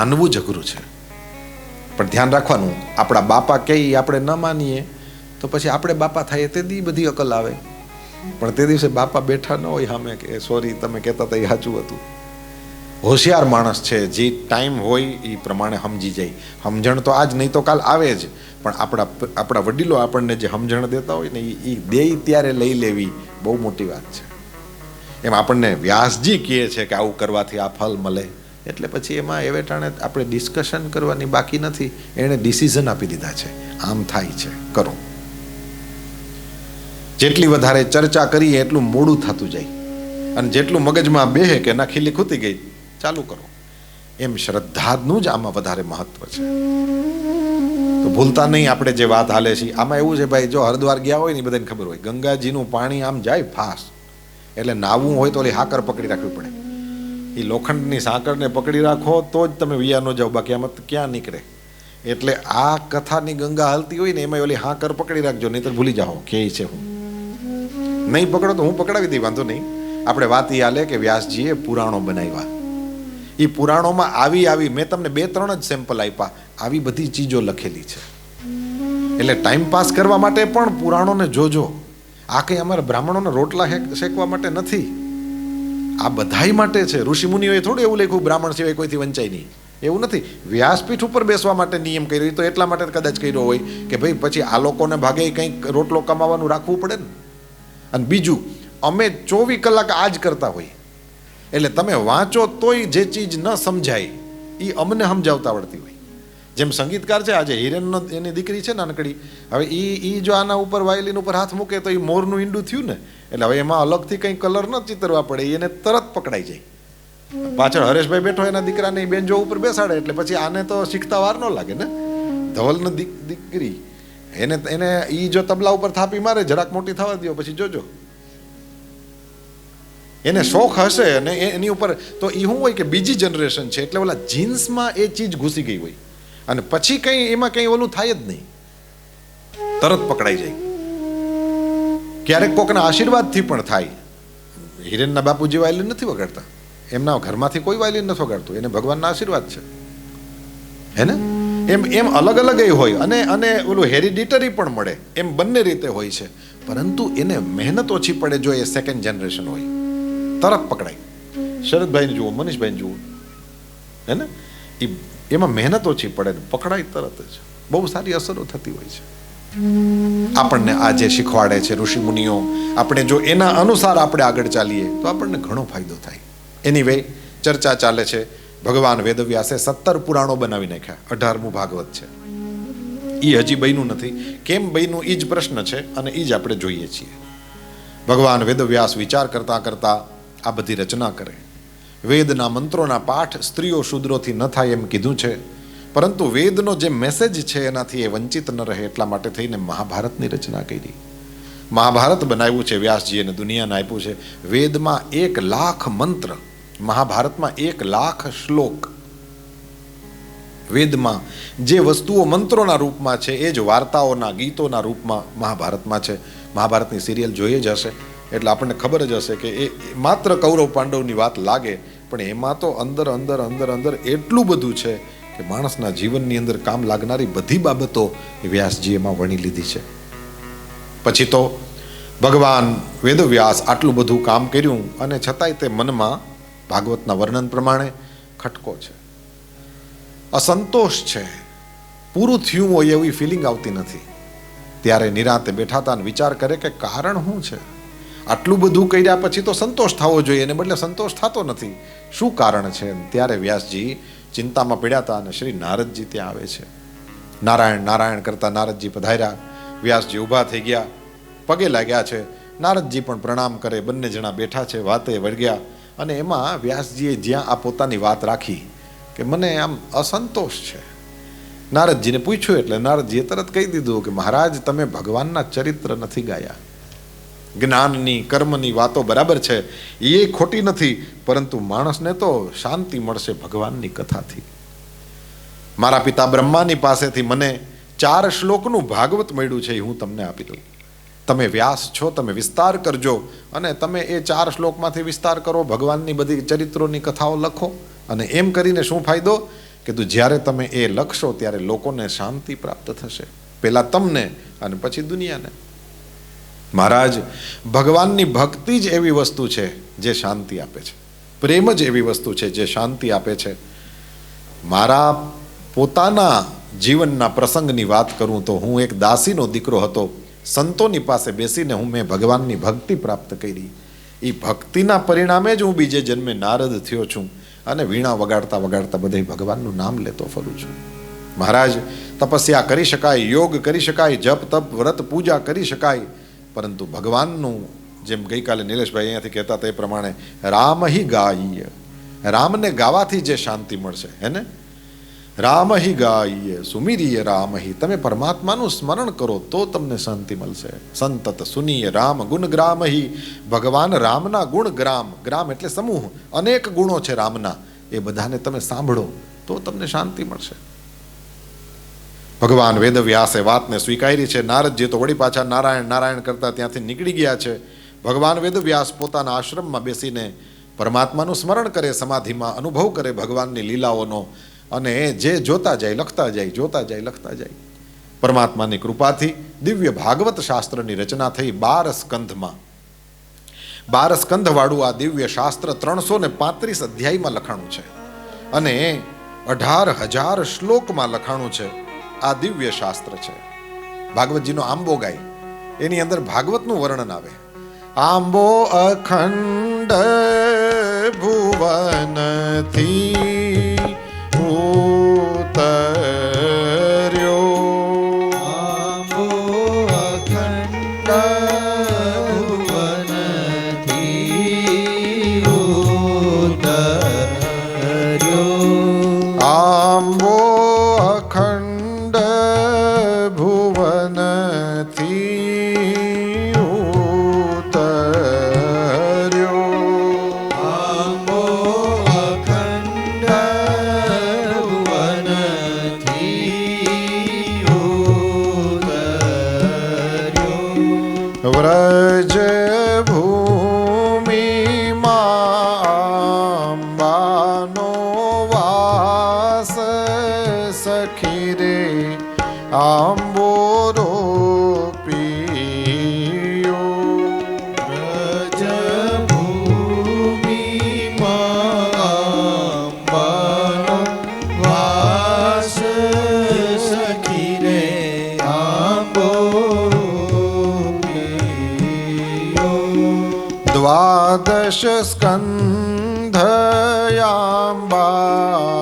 માનવું જ અઘરું છે. પણ ધ્યાન રાખવાનું, આપણા બાપા કહે આપણે ન માનીએ તો પછી આપણે બાપા થાય તે દી બધી અકલ આવે, પણ તે દિવસે બાપા બેઠા ન હોય સામે કે સોરી તમે કહેતા હતા એ સાચું હતું. હોશિયાર માણસ છે જે ટાઈમ હોય એ પ્રમાણે સમજી જાય. સમજણ તો આજ નહીં તો કાલ આવે જ, પણ આપણા વડીલો આપણને જે સમજણ દેતા હોય ને એ દે ત્યારે લઈ લેવી બહુ મોટી વાત છે. એમ આપણને વ્યાસજી કહે છે કે આવું કરવાથી આ ફળ મળે, એટલે પછી એમાં એ વેટાણે આપણે ડિસ્કશન કરવાની બાકી નથી. એણે ડિસિઝન આપી દીધા છે, આમ થાય છે કરો. જેટલી વધારે ચર્ચા કરીએ એટલું મોડું થતું જાય, અને જેટલું મગજમાં બેહે કે ના ખીલી ખૂતી ગઈ ચાલુ કરો. એમ શ્રદ્ધાનું જ આમાં વધારે મહત્વ છે. તો ભૂલતા નહીં આપણે જે વાત હાલે છે આમાં એવું છે ભાઈ, જો હરિદ્વાર ગયા હોય ને બધાને ખબર હોય ગંગાજીનું પાણી આમ જાય ફાસ્ટ, એટલે નાવું હોય તો ઓલી હાકર પકડી રાખવી પડે. એ લોખંડની સાંકળને પકડી રાખો તો જ તમે વિયા ન જાઓ, બાકી આમાં ક્યાં નીકળે. એટલે આ કથાની ગંગા હાલતી હોય ને એમાં ઓલી હાકર પકડી રાખજો, નહીં તો ભૂલી જાઓ કે છે. હું નહીં પકડો તો હું પકડાવી દઈ, વાંધો નહીં. આપણે વાત એ હાલે કે વ્યાસજીએ પુરાણો બનાવ્યા. એ પુરાણોમાં આવી મેં તમને 2-3 જ સેમ્પલ આપ્યા, આવી બધી ચીજો લખેલી છે. એટલે ટાઈમ પાસ કરવા માટે પણ પુરાણોને જોજો. આ કંઈ અમારા બ્રાહ્મણોને રોટલા શેકવા માટે નથી, આ બધાય માટે છે. ઋષિમુનિઓએ થોડું એવું લખ્યું બ્રાહ્મણ સિવાય કોઈથી વંચાય નહીં, એવું નથી. વ્યાસપીઠ ઉપર બેસવા માટે નિયમ કર્યો તો એટલા માટે કદાચ કર્યો હોય કે ભાઈ પછી આ લોકોને ભાગે કંઈક રોટલો કમાવાનું રાખવું પડે ને. અને બીજું, અમે 24 કલાક આ જ કરતા હોય, એટલે તમે વાંચો તોય જે ચીજ ન સમજાય એ અમને સમજાવતા આવડતી હોય. જેમ સંગીતકાર છે, આજે હિરેનનો એની દીકરી છે નાનકડી, હવે એ જો આના ઉપર વાયલિન ઉપર હાથ મૂકે તો એ મોરનું ઈંડું થયું ને, એટલે હવે એમાં અલગથી કંઈ કલર ન ચિતરવા પડે, એને તરત પકડાઈ જાય. પાછળ હરેશભાઈ બેઠો એના દીકરાને બેન્ચો ઉપર બેસાડે, એટલે પછી આને તો શીખતા વાર ન લાગે ને. ધવલની દીકરી એને એ જો તબલા ઉપર થાપી મારે જરાક મોટી થવા દો પછી જોજો, એને શોખ હશે અને એની ઉપર તો એ શું હોય કે બીજી જનરેશન છે એટલે ઓલા જીન્સમાં એ ચીજ ઘૂસી ગઈ હોય, અને પછી કંઈ એમાં કંઈ ઓલું થાય જ નહીં, તરત પકડાઈ જાય. ક્યારેક કોકના આશીર્વાદથી પણ થાય. હિરેનના બાપુજી વાયલિન નથી વગાડતા, એમના ઘરમાંથી કોઈ વાયલિન નથી વગાડતું, એને ભગવાનના આશીર્વાદ છે, હે ને. એમ અલગ અલગ હોય, અને ઓલું હેરિડિટરી પણ મળે, એમ બંને રીતે હોય છે. પરંતુ એને મહેનત ઓછી પડે જો એ સેકન્ડ જનરેશન હોય, તરત પકડાય. શરદભાઈને જુઓ, મનીષભાઈને જુઓ, હે ને, એમાં મહેનત ઓછી પડે ને પકડાય તરત જ. બહુ સારી અસરો થતી હોય છે. આપણને આ જે શીખવાડે છે ઋષિ મુનિઓ, આપણે જો એના અનુસાર આપણે આગળ ચાલીએ તો આપણને ઘણો ફાયદો થાય. એનીવે ચર્ચા ચાલે છે. ભગવાન વેદવ્યાસે 17 પુરાણો બનાવી નાખ્યા, 18મું ભાગવત છે. એ હજી બન્યું નથી. કેમ બન્યું એ જ પ્રશ્ન છે, અને એ જ આપણે જોઈએ છીએ. ભગવાન વેદવ્યાસ વિચાર કરતા કરતા આ બધી રચના કરે. વેદના મંત્રોના પાઠ સ્ત્રીઓ શૂદ્રોથી ન થાય એમ કીધું છે, પરંતુ વેદનો જે મેસેજ છે એનાથી એ વંચિત ન રહે એટલા માટે થઈને મહાભારતની રચના કરી. મહાભારત બનાવ્યું છે વ્યાસજી અને દુનિયાને આપ્યું છે. વેદમાં 1 લાખ મંત્ર, મહાભારતમાં 1 લાખ શ્લોક. વેદમાં જે વસ્તુઓ મંત્રોના રૂપમાં છે એ જ વાર્તાઓના ગીતોના રૂપમાં મહાભારતમાં છે. મહાભારતની સિરિયલ જોઈએ જ હશે એટલે આપણને ખબર જ હશે કે એ માત્ર કૌરવ પાંડવની વાત લાગે, પણ એમાં તો અંદર એટલું બધું છે કે માણસના જીવનની અંદર કામ લાગનારી બધી બાબતો વ્યાસજી એમાં વણી લીધી છે. પછી તો ભગવાન વેદવ્યાસ આટલું બધું કામ કર્યું અને છતાંય તે મનમાં ભાગવતના વર્ણન પ્રમાણે ખટકો છે, અસંતોષ છે, પૂરું થયું હોય એવી ફિલિંગ આવતી નથી. ત્યારે નિરાંતે બેઠા હતા અને વિચાર કરે કે કારણ શું છે? આટલું બધું કર્યા પછી તો સંતોષ થવો જોઈએ, એને બદલે સંતોષ થતો નથી, શું કારણ છે? ત્યારે વ્યાસજી ચિંતામાં પડ્યા હતા અને શ્રી નારદજી ત્યાં આવે છે. નારાયણ નારાયણ કરતા નારદજી પધાર્યા. વ્યાસજી ઊભા થઈ ગયા, પગે લાગ્યા છે. નારદજી પણ પ્રણામ કરે. બંને જણા બેઠા છે, વાતે વળગ્યા. અને એમાં વ્યાસજીએ જ્યાં આ પોતાની વાત રાખી કે મને આમ અસંતોષ છે, નારદજીને પૂછ્યું એટલે નારદજીએ તરત કહી દીધું કે મહારાજ તમે ભગવાનના ચરિત્ર નથી ગાયા. જ્ઞાનની કર્મની વાતો બરાબર છે, એ ખોટી નથી, પરંતુ માણસને તો શાંતિ મળશે ભગવાનની કથાથી. મારા પિતા બ્રહ્માની પાસેથી મને 4 શ્લોકનું ભાગવત મળ્યું છે, એ હું તમને આપી દઉં. તમે વ્યાસ છો, તમે વિસ્તાર કરજો અને તમે એ 4 શ્લોકમાંથી વિસ્તાર કરો, ભગવાનની બધી ચરિત્રોની કથાઓ લખો. અને એમ કરીને શું ફાયદો કીધું જ્યારે તમે એ લખશો ત્યારે લોકોને શાંતિ પ્રાપ્ત થશે, પહેલા તમને અને પછી દુનિયાને. મહારાજ, ભગવાનની ભક્તિ જ એવી વસ્તુ છે જે શાંતિ આપે છે, પ્રેમ જ એવી વસ્તુ છે જે શાંતિ આપે છે. મારા પોતાના જીવનના પ્રસંગની વાત કરું તો હું એક દાસીનો દીકરો હતો. સંતોની પાસે બેસીને મેં ભગવાનની ભક્તિ પ્રાપ્ત કરી. એ ભક્તિના પરિણામે જ હું બીજે જન્મે નારદ થયો છું અને વીણા વગાડતા વગાડતા બધે ભગવાનનું નામ લેતો ફરું છું. મહારાજ, તપસ્યા કરી શકાય, યોગ કરી શકાય, જપ તપ વ્રત પૂજા કરી શકાય, પરંતુ ભગવાનનું, જેમ ગઈકાલે નિલેશભાઈ અહીંયાથી કહેતા તે પ્રમાણે, રામ હિ ગાય, રામને ગાવાથી જે શાંતિ મળશે, હે ને? રામ હિ ગાય સુમિરીય રામ હિ, તમે પરમાત્માનું સ્મરણ કરો તો તમને શાંતિ મળશે. સંતત સુનીય રામ ગુણ ગ્રામ હિ, ભગવાન રામના ગુણ ગ્રામ, ગ્રામ એટલે સમૂહ, અનેક ગુણો છે રામના, એ બધાને તમે સાંભળો તો તમને શાંતિ મળશે. ભગવાન વેદવ્યાસે વાતને સ્વીકારી છે. નારદજી તો વળી પાછા નારાયણ નારાયણ કરતા ત્યાંથી નીકળી ગયા છે. ભગવાન વેદવ્યાસ પોતાના આશ્રમમાં બેસીને પરમાત્માનું સ્મરણ કરે, સમાધિમાં અનુભવ કરે ભગવાનની લીલાઓનો, અને જે જોતા જાય લખતા જાય, જોતા જાય લખતા જાય. પરમાત્માની કૃપાથી દિવ્ય ભાગવત શાસ્ત્રની રચના થઈ 12 સ્કંધમાં. 12 સ્કંધવાળું આ દિવ્ય શાસ્ત્ર 335 અધ્યાયમાં લખાણું છે અને 18,000 શ્લોકમાં લખાણું છે. આ દિવ્ય શાસ્ત્ર છે. ભાગવતજીનો આંબો ગાય, એની અંદર ભાગવતનું વર્ણન આવે. આંબો અખંડ ભુવનથી ઉતર્યો, આંબો અખંડ ભુવનથી ઉતર્યો, આંબો અખંડ ભુવનથી ઉતર્યો, આંબો અખંડ ભુવનથી ઉતર્યો, વ્રજ ભૂમિમાં અંબાનો વાસ, સખી રે આંબો રોપિયો, વ્રજ ભૂમિમાં અંબાનો વાસ, સખી રે આંબો રોપિયો, દ્વાદશ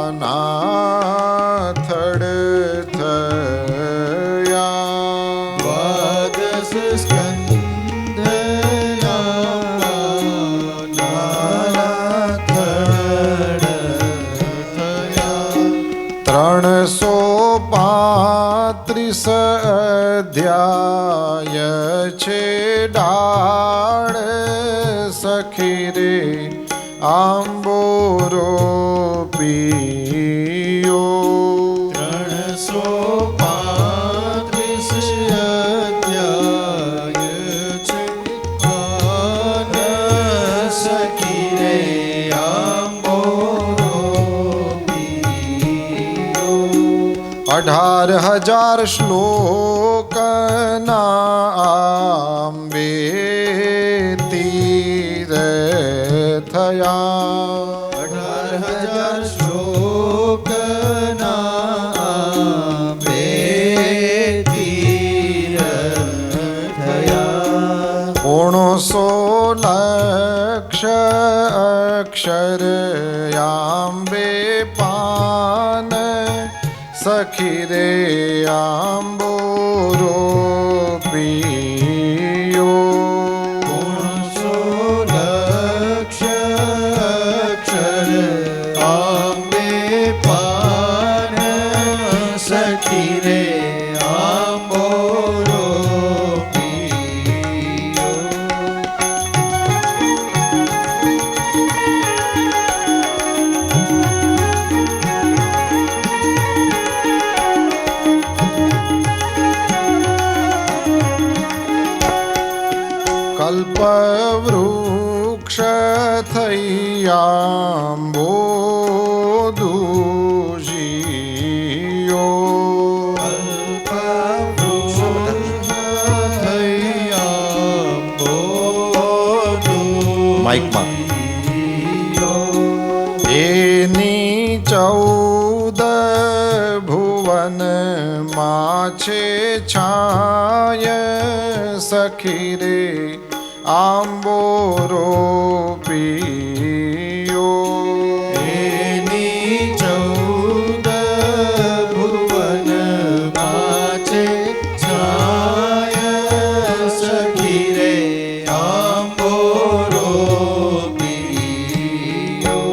સ્કંધયાંબાના થડ થયા, દ્વાદશ સ્કંધયાંબાના થડ થયા, 335 અધ્યાય છે ડાળ, સખી રે આંબો રોપિયો, 335 અધ્યાય છે આન, સખી રે આંબો રોપિયો, 18,000 શ્લોકના આંબે તીર થયા, 18,000 શ્લોકના બે તીર થયા, 900 લક્ષ અક્ષર આંબે પાન, સખી રે આંબો રોપિયો, 900 લક્ષ અક્ષર આંબે પાન, સખી રે આંબો રોપિયો, ચૌદ ભુવનમાં છે છાય સખી રે આંબોરો પીયો. એની 14 ભુવનમાં છે છાય સખી રે આંબોરો પીયો.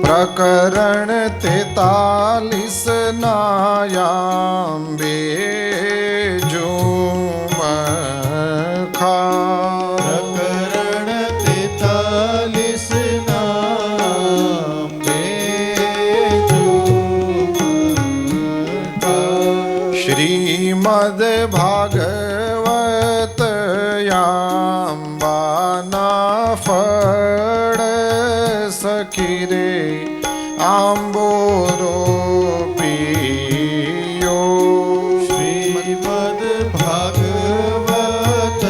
પ્રકરણ 43 નાયાંબે પ્રકરણ 43 ના શ્રીમદ ભાગવત યાંબાના ફળ સખી રે આંબોરો પીયો. શ્રીમદ ભાગવત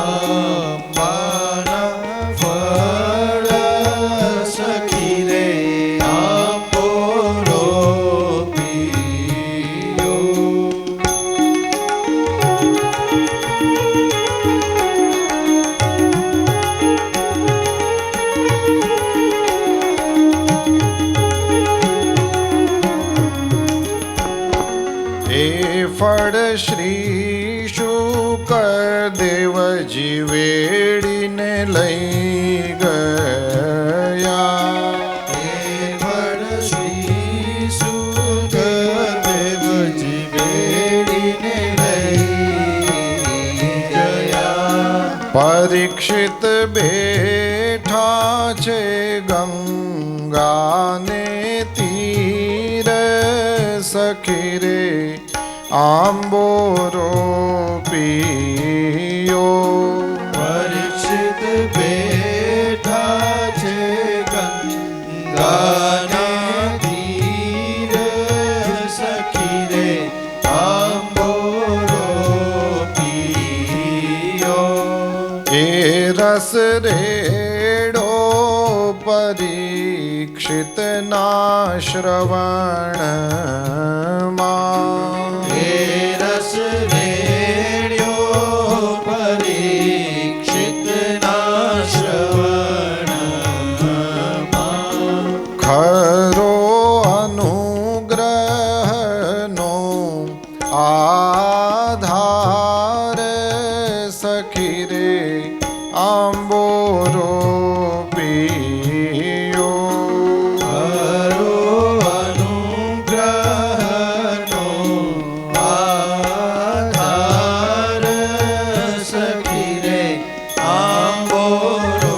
આંબાના ફળ સખી રે આંબોરો પીયો. એ ફળ શ્રી શુકદેવજી વેડીને લઈ ગયા. એ ફળ શ્રી શુકદેવજી વેડીને લઈ ગયા. પરીક્ષિત બેઠા છે ગંગાને તીર સખી રે આંબોરો પીયો. પરીક્ષિત બેઠા છે ગંગાના તીર સખી રે આંબોરો પીયો. એ રસ રેડો પરીક્ષિતના શ્રવણમાં. એ રસ રેડ્યો પરીક્ષિતના શ્રવણમાં. ખરો અનુગ્રહનો આધાર સખી રે આંબોરો પીયો. હરો અનુગ્રહનો આધાર સખી રે આંબોરો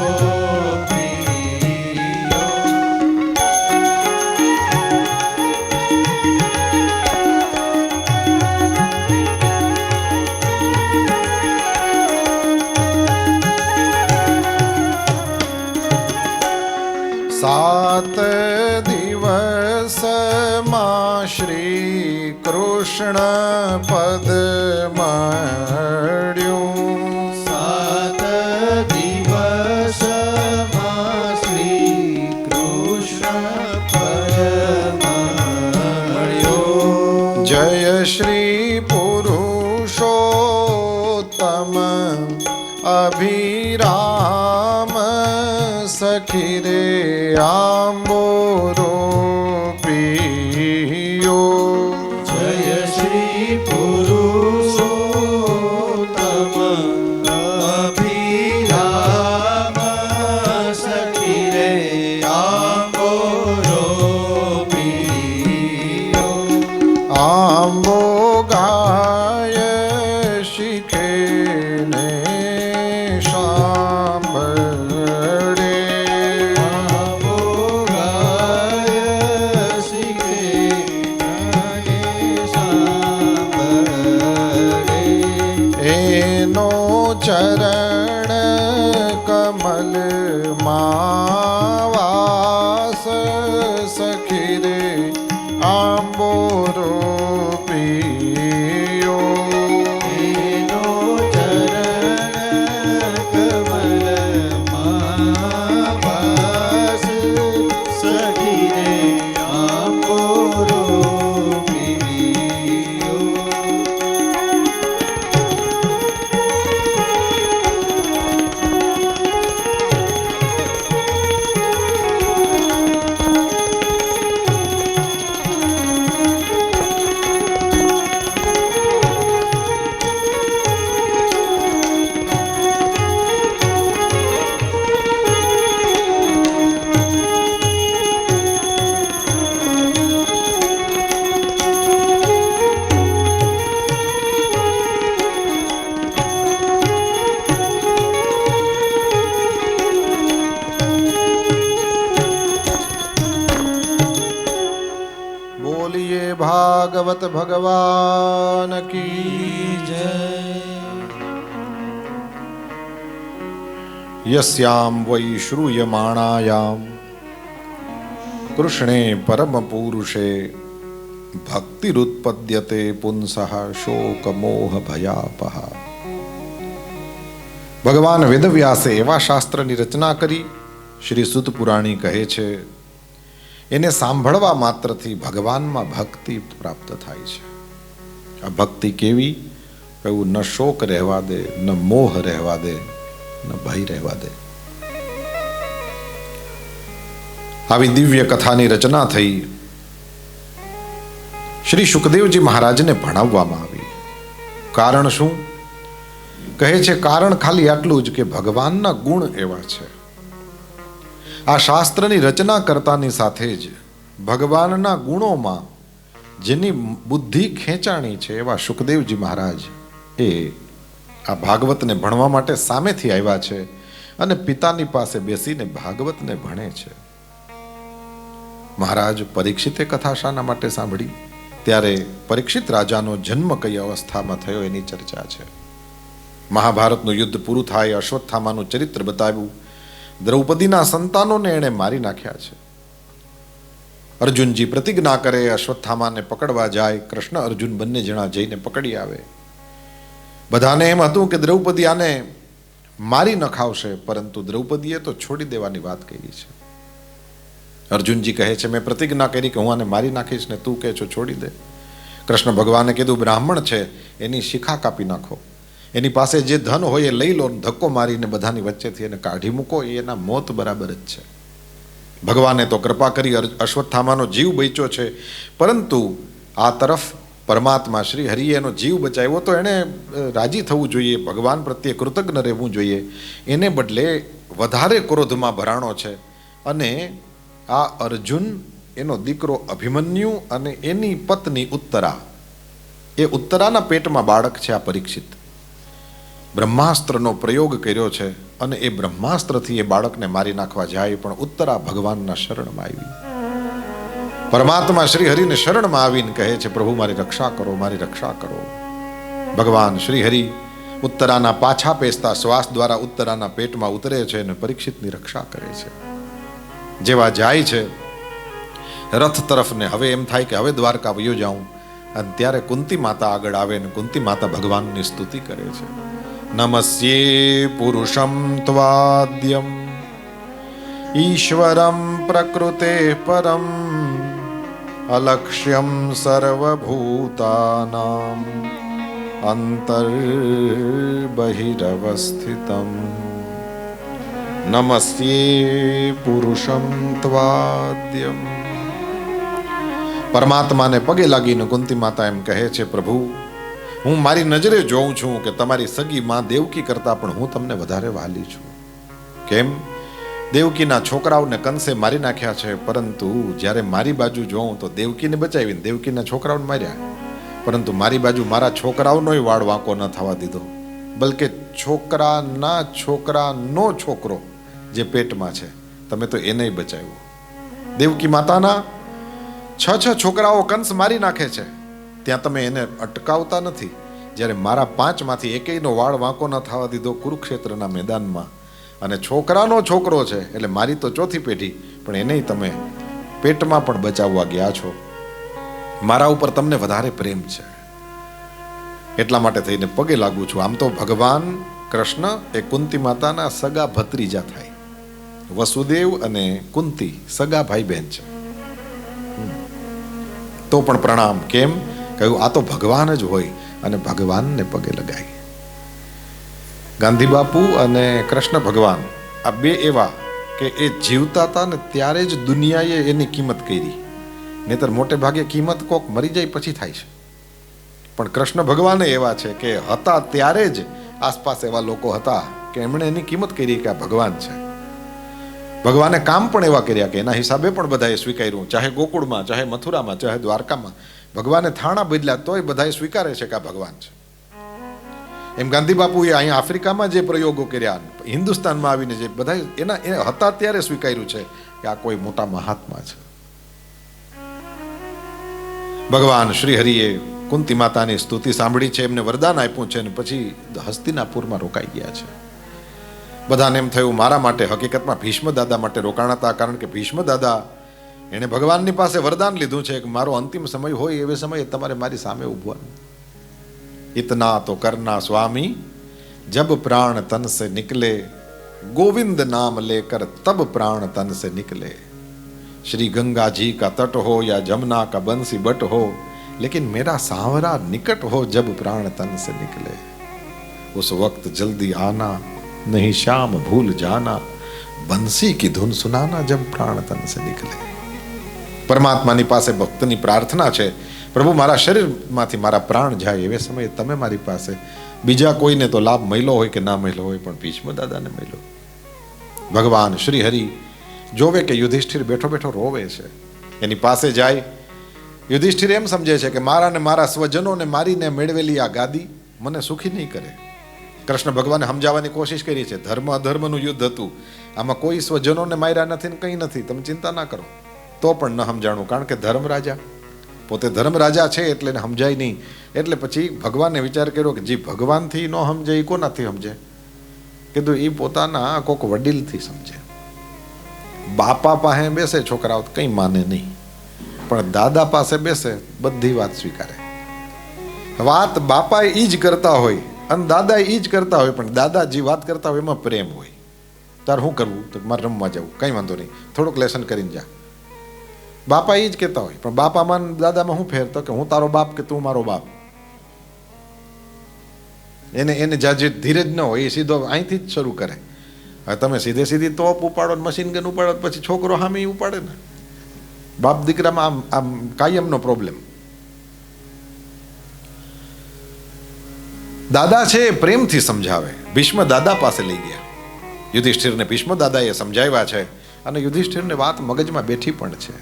પીયો. સાત દિવસમાં શ્રી કૃષ્ણ પદ મળ્યું. 7 દિવસમાં શ્રી કૃષ્ણ પદ મળ્યો. જય શ્રી પુરુષોત્તમ અભિરામ સખી રે આંબોરો પીયો. જય શ્રી પુરુષોત્તમ અભિરામ સખી રે આંબોરો પીયો. આંબો ગાય શીખે ને સાંભળે. આંબો ગાય શીખે અને સાંભળે. એનો ચરણ કમલ વાસ સખી રે આંબોરો પીયો. એનો ચરણ કમલમાં વાસ સખી રે આંબોરો બોલીએ ભાગવત ભગવાન કી જય. યસ્યામ વૈ શ્રૂયમાણાયામ કૃષ્ણે પરમ પુરુષે ભક્તિરુત્પદ્યતે પુંસઃ શોક મોહ ભયાપહ. ભગવાન વેદવ્યાસે એવા શાસ્ત્રની રચના કરી, શ્રી સુત પુરાણી કહે છે, એને સાંભળવા માત્રથી ભગવાનમાં ભક્તિ પ્રાપ્ત થાય છે. આ ભક્તિ કેવી? એવું ન શોક રહેવા દે, ન મોહ રહેવા દે, ન ભય રહેવા દે. આવી દિવ્ય કથાની રચના થઈ. શ્રી સુખદેવજી મહારાજને ભણાવવામાં આવી. કારણ શું? કહે છે કારણ ખાલી આટલું જ કે ભગવાનના ગુણ એવા છે. આ શાસ્ત્રની રચના કરતાની સાથે જ ભગવાનના ગુણોમાં જેની બુદ્ધિ ખેંચાણી છે એવા સુખદેવજી મહારાજ એ આ ભાગવતને ભણવા માટે સામેથી આવ્યા છે અને પિતાની પાસે બેસીને ભાગવતને ભણે છે. મહારાજ પરીક્ષિતે કથા શાના માટે સાંભળી? ત્યારે પરીક્ષિત રાજાનો જન્મ કઈ અવસ્થામાં થયો એની ચર્ચા છે. મહાભારતનું યુદ્ધ પૂરું થાય, અશ્વત્થામાનું ચરિત્ર બતાવ્યું. દ્રૌપદીના સંતાનોને એણે મારી નાખ્યા છે. અર્જુનજી પ્રતિજ્ઞા કરે, અશ્વત્થામાને પકડવા જાય. કૃષ્ણ અર્જુન બંને જણા જઈને પકડી આવે. બધાને એમ હતું કે દ્રૌપદી આને મારી ન ખાવશે, પરંતુ દ્રૌપદીએ તો છોડી દેવાની વાત કરી છે. અર્જુનજી કહે છે મેં પ્રતિજ્ઞા કરી કે હું આને મારી નાખીશ ને તું કહે છો છોડી દે. કૃષ્ણ ભગવાને કીધું બ્રાહ્મણ છે એની શિખા કાપી નાખો, એની પાસે જે ધન હોય એ લઈ લો, ધક્કો મારીને બધાની વચ્ચેથી એને કાઢી મૂકો, એ એના મોત બરાબર જ છે. ભગવાને તો કૃપા કરી, અશ્વત્થામાનો જીવ બચ્યો છે, પરંતુ આ તરફ પરમાત્મા શ્રી હરિએ એનો જીવ બચાવ્યો તો એણે રાજી થવું જોઈએ, ભગવાન પ્રત્યે કૃતજ્ઞ રહેવું જોઈએ. એને બદલે વધારે ક્રોધમાં ભરાણો છે અને આ અર્જુન, એનો દીકરો અભિમન્યુ અને એની પત્ની ઉત્તરા, એ ઉત્તરાના પેટમાં બાળક છે આ પરીક્ષિત. બ્રહ્માસ્ત્રનો પ્રયોગ કર્યો છે અને એ બ્રહ્માસ્ત્રથી એ બાળકને મારી નાખવા જાય, પણ ઉત્તરા ભગવાનના શરણમાં આવી. પરમાત્મા શ્રી હરિને શરણમાં આવીને કહે છે પ્રભુ મારી રક્ષા કરો, મારી રક્ષા કરો. ભગવાન શ્રી હરિ ઉત્તરાના પાછા પેસતા શ્વાસ દ્વારા ઉત્તરાના પેટમાં ઉતરે છે અને પરીક્ષિતની રક્ષા કરે છે. જેવા જાય છે રથ તરફ ને હવે એમ થાય કે હવે દ્વારકા વયો જાઉં, અને ત્યારે કુંતી માતા આગળ આવે ને કુંતી માતા ભગવાનની સ્તુતિ કરે છે. નમસ્યે પુરુષમ ત્વાદ્યમ ઈશ્વરમ પ્રકૃતે પરમ અલક્ષ્યમ સર્વભૂતાનામ અંતર્બહિરવસ્થિતમ. નમસ્યે પુરુષમ ત્વાદ્યમ. પરમાત્માને પગે લાગીને કુંતી માતા એમ કહે છે પ્રભુ હું મારી નજરે જોઉં છું કે તમારી સગી માં દેવકી કરતા પણ હું તમને વધારે વાલી છું. કેમ? દેવકીના છોકરાઓને કંસે મારી નાખ્યા છે, પરંતુ જ્યારે મારી બાજુ જોઉં તો દેવકીને બચાવીને દેવકીના છોકરાઓને માર્યા, પરંતુ મારી બાજુ મારા છોકરાઓનોય વાળ વાંકો ન થવા દીધો, બલકે છોકરાનો છોકરો જે પેટમાં છે તમે તો એને બચાવ્યો. દેવકી માતાના 6 છોકરાઓ કંસ મારી નાખે છે, ત્યાં તમે એને અટકાવતા નથી. જ્યારે મારા 5માંથી એકેયનો વાળ વાંકો ન થવા દીધો કુરુક્ષેત્રના મેદાનમાં, અને છોકરાનો છોકરો છે એટલે મારી તો 4થી પેઢી, પણ એને તમે પેટમાં પણ બચાવવા ગયા છો. મારા ઉપર તમને વધારે પ્રેમ છે, એટલા માટે થઈને પગે લાગુ છું. આમ તો ભગવાન કૃષ્ણ એ કુંતી માતાના સગા ભત્રીજા થાય. વસુદેવ અને કુંતી સગા ભાઈ બહેન છે, તો પણ પ્રણામ. કેમ? કહ્યું આ તો ભગવાન જ હોય અને ભગવાનને પગે લગાય. ગાંધી બાપુ અને કૃષ્ણ ભગવાન આ બે એવા કે એ જીવતા હતા ને ત્યારે જ દુનિયાએ એની કિંમત કરી, નહીતર મોટે ભાગે કિંમત કોક મરી જાય પછી થાય છે. પણ કૃષ્ણ ભગવાન એવા છે કે હતા ત્યારે જ આસપાસ એવા લોકો હતા કે એમણે એની કિંમત કરી કે આ ભગવાન છે. ભગવાને કામ પણ એવા કર્યા કે એના હિસાબે પણ બધાએ સ્વીકાર્યું. ચાહે ગોકુળમાં, ચાહે મથુરામાં, ચાહે દ્વારકામાં ભગવાને થાણા બદલ્યા તોય બધાએ સ્વીકારે છે કે આ ભગવાન છે. એમ ગાંધી બાપુએ અહીંયા આફ્રિકામાં જે પ્રયોગો કર્યા, હિન્દુસ્તાનમાં આવીને જે બધા એના હતા ત્યારે સ્વીકાર્યું છે કે આ કોઈ મોટા મહાત્મા છે. ભગવાન શ્રી હરિએ કુંતી માતાની સ્તુતિ સાંભળી છે, એમને વરદાન આપ્યું છે અને પછી હસ્તિનાપુરમાં રોકાઈ ગયા છે. બધાને એમ થયું મારા માટે, હકીકતમાં ભીષ્મ દાદા માટે રોકાણા હતા, કારણ કે ભીષ્મ દાદા એણે ભગવાનની પાસે વરદાન લીધું છે કે મારો અંતિમ સમય હોય એવે સમયે તમારે મારી સામે ઊભવાનું. ઇતના તો કરના સ્વામી જબ પ્રાણ તન સે નિકલે, गोविंद नाम लेकर तब प्राण तन से निकले. श्री गंगा जी का तट हो या जमुना का बंसी बट हो, लेकिन मेरा सांवरा निकट हो जब प्राण तन से निकले. उस वक्त जल्दी आना नहीं शाम भूल जाना, बंसी की धुन सुनाना जब प्राण तन से निकले. પરમાત્માની પાસે ભક્તની પ્રાર્થના છે, પ્રભુ મારા શરીરમાંથી મારા પ્રાણ જાય એવે સમયે તમે મારી પાસે, બીજા કોઈને તો લાભ મળ્યો હોય કે ના મળ્યો હોય, પણ ભીષ્મ દાદાને મળ્યો. ભગવાન શ્રી હરિ જોવે કે યુધિષ્ઠિર બેઠો બેઠો રોવે છે, એની પાસે જાય. યુધિષ્ઠિર એમ સમજે છે કે મારા ને મારા સ્વજનોને મારીને મેળવેલી આ ગાદી મને સુખી નહીં કરે. કૃષ્ણ ભગવાને સમજાવવાની કોશિશ કરી છે, ધર્મ અધર્મનું યુદ્ધ હતું, આમાં કોઈ સ્વજનોને માર્યા નથી ને કંઈ નથી, તમે ચિંતા ના કરો. તો પણ ન સમજાણું, કારણ કે ધર્મ રાજા પોતે ધર્મ રાજા છે એટલે એને સમજાય નહીં. એટલે પછી ભગવાને વિચાર કર્યો કે જે ભગવાનથી ન સમજે એ કોનાથી સમજે? કીધું એ પોતાના કોક વડીલથી સમજે. બાપા પાસે બેસે છોકરાઓ કંઈ માને નહીં, પણ દાદા પાસે બેસે બધી વાત સ્વીકારે. વાત બાપા એ જ કરતા હોય અને દાદા એ જ કરતા હોય, પણ દાદા જે વાત કરતા હોય એમાં પ્રેમ હોય. તાર શું કરવું? તો મારે રમવા જવું, કંઈ વાંધો નહીં, થોડુંક લેસન કરીને જા. બાપા એ જ કહેતા હોય, પણ બાપામાં દાદામાં શું ફેર? તો કે હું તારો બાપ કે તું મારો બાપ. એને જાજી ધીરજ ન હોય, એ સીધો અહીંથી જ શરૂ કરે. હવે તમે સીધે સીધી તોપ ઉપાડો, મશીન ગન ઉપાડો, પછી છોકરો સામે ઉપાડે ને. બાપ દીકરામાં આમ કાયમનો પ્રોબ્લેમ. દાદા છે એ પ્રેમથી સમજાવે. ભીષ્મ દાદા પાસે લઈ ગયા. યુધિષ્ઠિરને ભીષ્મ દાદાએ સમજાવ્યા છે અને યુધિષ્ઠિરને વાત મગજમાં બેઠી પણ છે.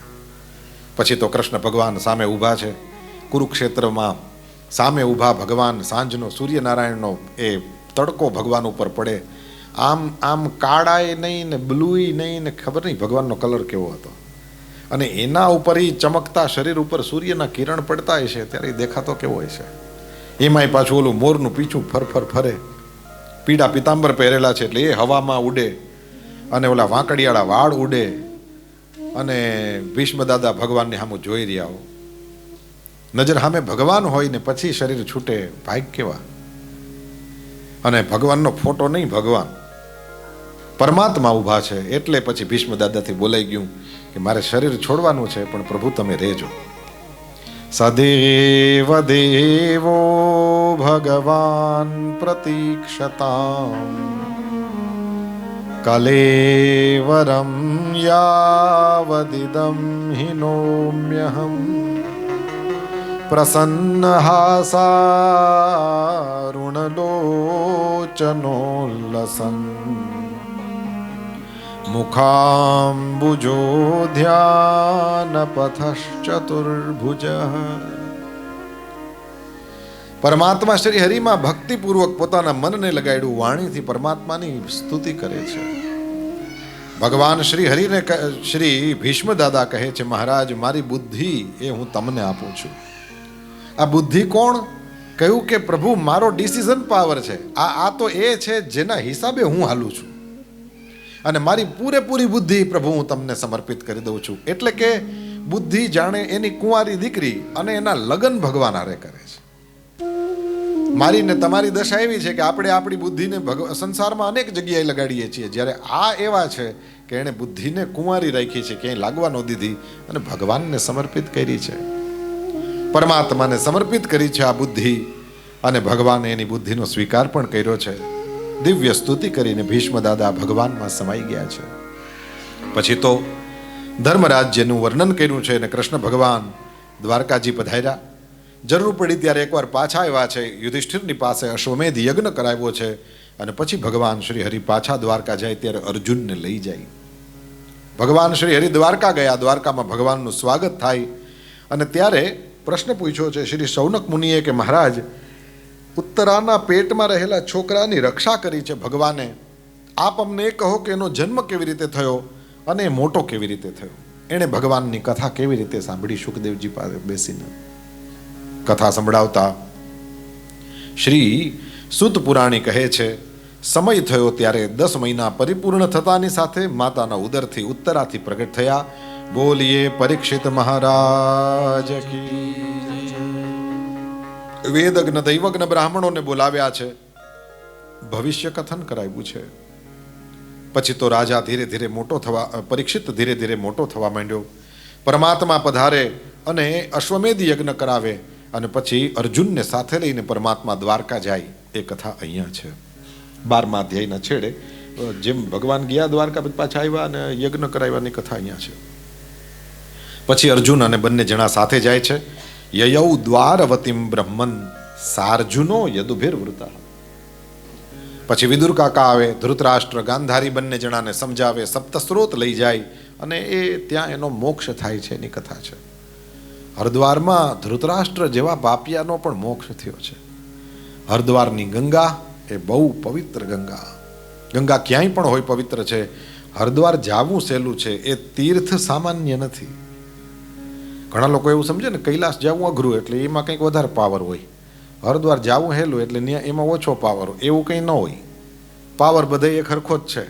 પછી તો કૃષ્ણ ભગવાન સામે ઊભા છે કુરુક્ષેત્રમાં. સામે ઊભા ભગવાન, સાંજનો સૂર્યનારાયણનો એ તડકો ભગવાન ઉપર પડે. આમ આમ કાળાય નહીં ને બ્લુય નહીં ને ખબર નહીં ભગવાનનો કલર કેવો હતો. અને એના ઉપર એ ચમકતા શરીર ઉપર સૂર્યના કિરણ પડતા હશે ત્યારે એ દેખાતો કેવો હોય છે. એમાંય પાછું ઓલું મોરનું પીછું ફરફર ફરે. પીળા પિતાંબર પહેરેલા છે એટલે એ હવામાં ઉડે અને ઓલા વાંકડિયાળા વાળ ઉડે. અને ભીષ્મ દાદા ભગવાનની સામે જોઈ રહ્યા હો. નજર સામે ભગવાન હોય ને પછી શરીર છૂટે, ભાગ કેવા. અને ભગવાનનો ફોટો નહીં, ભગવાન પરમાત્મા ઊભા છે. એટલે પછી ભીષ્મ દાદાથી બોલાઈ ગયું કે મારે શરીર છોડવાનું છે, પણ પ્રભુ તમે રહેજો. સદેવ દેવો ભગવાન પ્રતીક્ષતામ, કલેવરમ યાવદિદમ હિનોમ્યહમ, પ્રસન્ન હાસારુણલોચનોલ્લસન, મુખાંબુજો ધ્યાનપથશ્ચતુર્ભુજ. પરમાત્મા શ્રી હરિમાં ભક્તિપૂર્વક પોતાના મનને લગાડ્યું, વાણીથી પરમાત્માની સ્તુતિ કરે છે. ભગવાન શ્રી હરિને શ્રી ભીષ્મ દાદા કહે છે, મહારાજ મારી બુદ્ધિ એ હું તમને આપું છું. આ બુદ્ધિ કોણ? કહ્યું કે પ્રભુ મારો ડિસિઝન પાવર છે. આ તો એ છે જેના હિસાબે હું હાલું છું. અને મારી પૂરેપૂરી બુદ્ધિ પ્રભુ હું તમને સમર્પિત કરી દઉં છું. એટલે કે બુદ્ધિ જાણે એની કુંવારી દીકરી અને એના લગ્ન ભગવાન હારે કરે છે. મારી ને તમારી દશા એવી છે કે આપણે આપણી બુદ્ધિને સંસારમાં અનેક જગ્યાએ લગાડીએ છીએ, જ્યારે આ એવા છે કે એણે બુદ્ધિને કુંવારી રાખી છે, ક્યાંય લાગવા ન દીધી અને ભગવાનને સમર્પિત કરી છે. પરમાત્માને સમર્પિત કરી છે આ બુદ્ધિ, અને ભગવાને એની બુદ્ધિનો સ્વીકાર પણ કર્યો છે. દિવ્ય સ્તુતિ કરીને ભીષ્મ દાદા ભગવાનમાં સમાઈ ગયા છે. પછી તો ધર્મરાજ્યનું વર્ણન કર્યું છે અને કૃષ્ણ ભગવાન દ્વારકાજી પધાર્યા. જરૂર પડી ત્યારે એકવાર પાછા આવ્યા છે. યુધિષ્ઠિરની પાસે અશ્વમેધ યજ્ઞ કરાવ્યો છે અને પછી ભગવાન શ્રી હરિ પાછા દ્વારકા જાય ત્યારે અર્જુનને લઈ જાય. ભગવાન શ્રી હરિ દ્વારકા ગયા. દ્વારકામાં ભગવાનનું સ્વાગત થાય અને ત્યારે પ્રશ્ન પૂછ્યો છે શ્રી શૌનક મુનિએ કે મહારાજ, ઉત્તરાના પેટમાં રહેલા છોકરાની રક્ષા કરી છે ભગવાને. આપ અમને એ કહો કે એનો જન્મ કેવી રીતે થયો અને એ મોટો કેવી રીતે થયો. એણે ભગવાનની કથા કેવી રીતે સાંભળી સુખદેવજી પાસે બેસીને. કથા સંભળાવતા શ્રી સુત પુરાણી કહે છે, સમય થયો ત્યારે 10 મહિના પરિપૂર્ણ થતાની સાથે માતાના ઉદરથી ઉત્તરાથી પ્રગટ થયા. બોલીએ પરીક્ષિત મહારાજ કી. વેદજ્ઞ દૈવજ્ઞ બ્રાહ્મણોને બોલાવ્યા છે, ભવિષ્ય કથન કરાવ્યું છે. પછી તો રાજા ધીરે ધીરે મોટો થવા, પરીક્ષિત ધીરે ધીરે મોટો થવા માંડ્યો. પરમાત્મા પધારે અને અશ્વમેધ યજ્ઞ કરાવે અને પછી અર્જુનને સાથે લઈને પરમાત્મા દ્વારકા જાય. એ કથા અહીંયા છે 12મા અધ્યાયના છેડે. જેમ ભગવાન ગયા દ્વારકા, પછી પાછા આવ્યા અને યજ્ઞ કરાવ્યાની કથા અહીંયા છે. પછી અર્જુન અને બંને જણા સાથે જાય છે. યયૌ દ્વારવતીમ બ્રહ્મન સાર્જુનો યદુભિર્વૃતા. પછી વિદુર કાકા આવે, ધૃતરાષ્ટ્ર ગાંધારી બંને જણાને સમજાવે, સપ્તસ્રોત લઈ જાય અને એ ત્યાં એનો મોક્ષ થાય છે. એની કથા છે. હરદ્વારમાં ધૃતરાષ્ટ્ર જેવા પાપિયાનો પણ મોક્ષ થયો છે. હરદ્વારની ગંગા એ બહુ પવિત્ર ગંગા. ગંગા ક્યાંય પણ હોય પવિત્ર છે. હરદ્વાર જાવું સહેલું છે. એ તીર્થ સામાન્ય નથી. ઘણા લોકો એવું સમજે ને કૈલાસ જવું અઘરું એટલે એમાં કંઈક વધારે પાવર હોય, હરદ્વાર જવું હેલું એટલે એમાં ઓછો પાવર. એવું કંઈ ન હોય. પાવર બધે એક સરખો જ છે.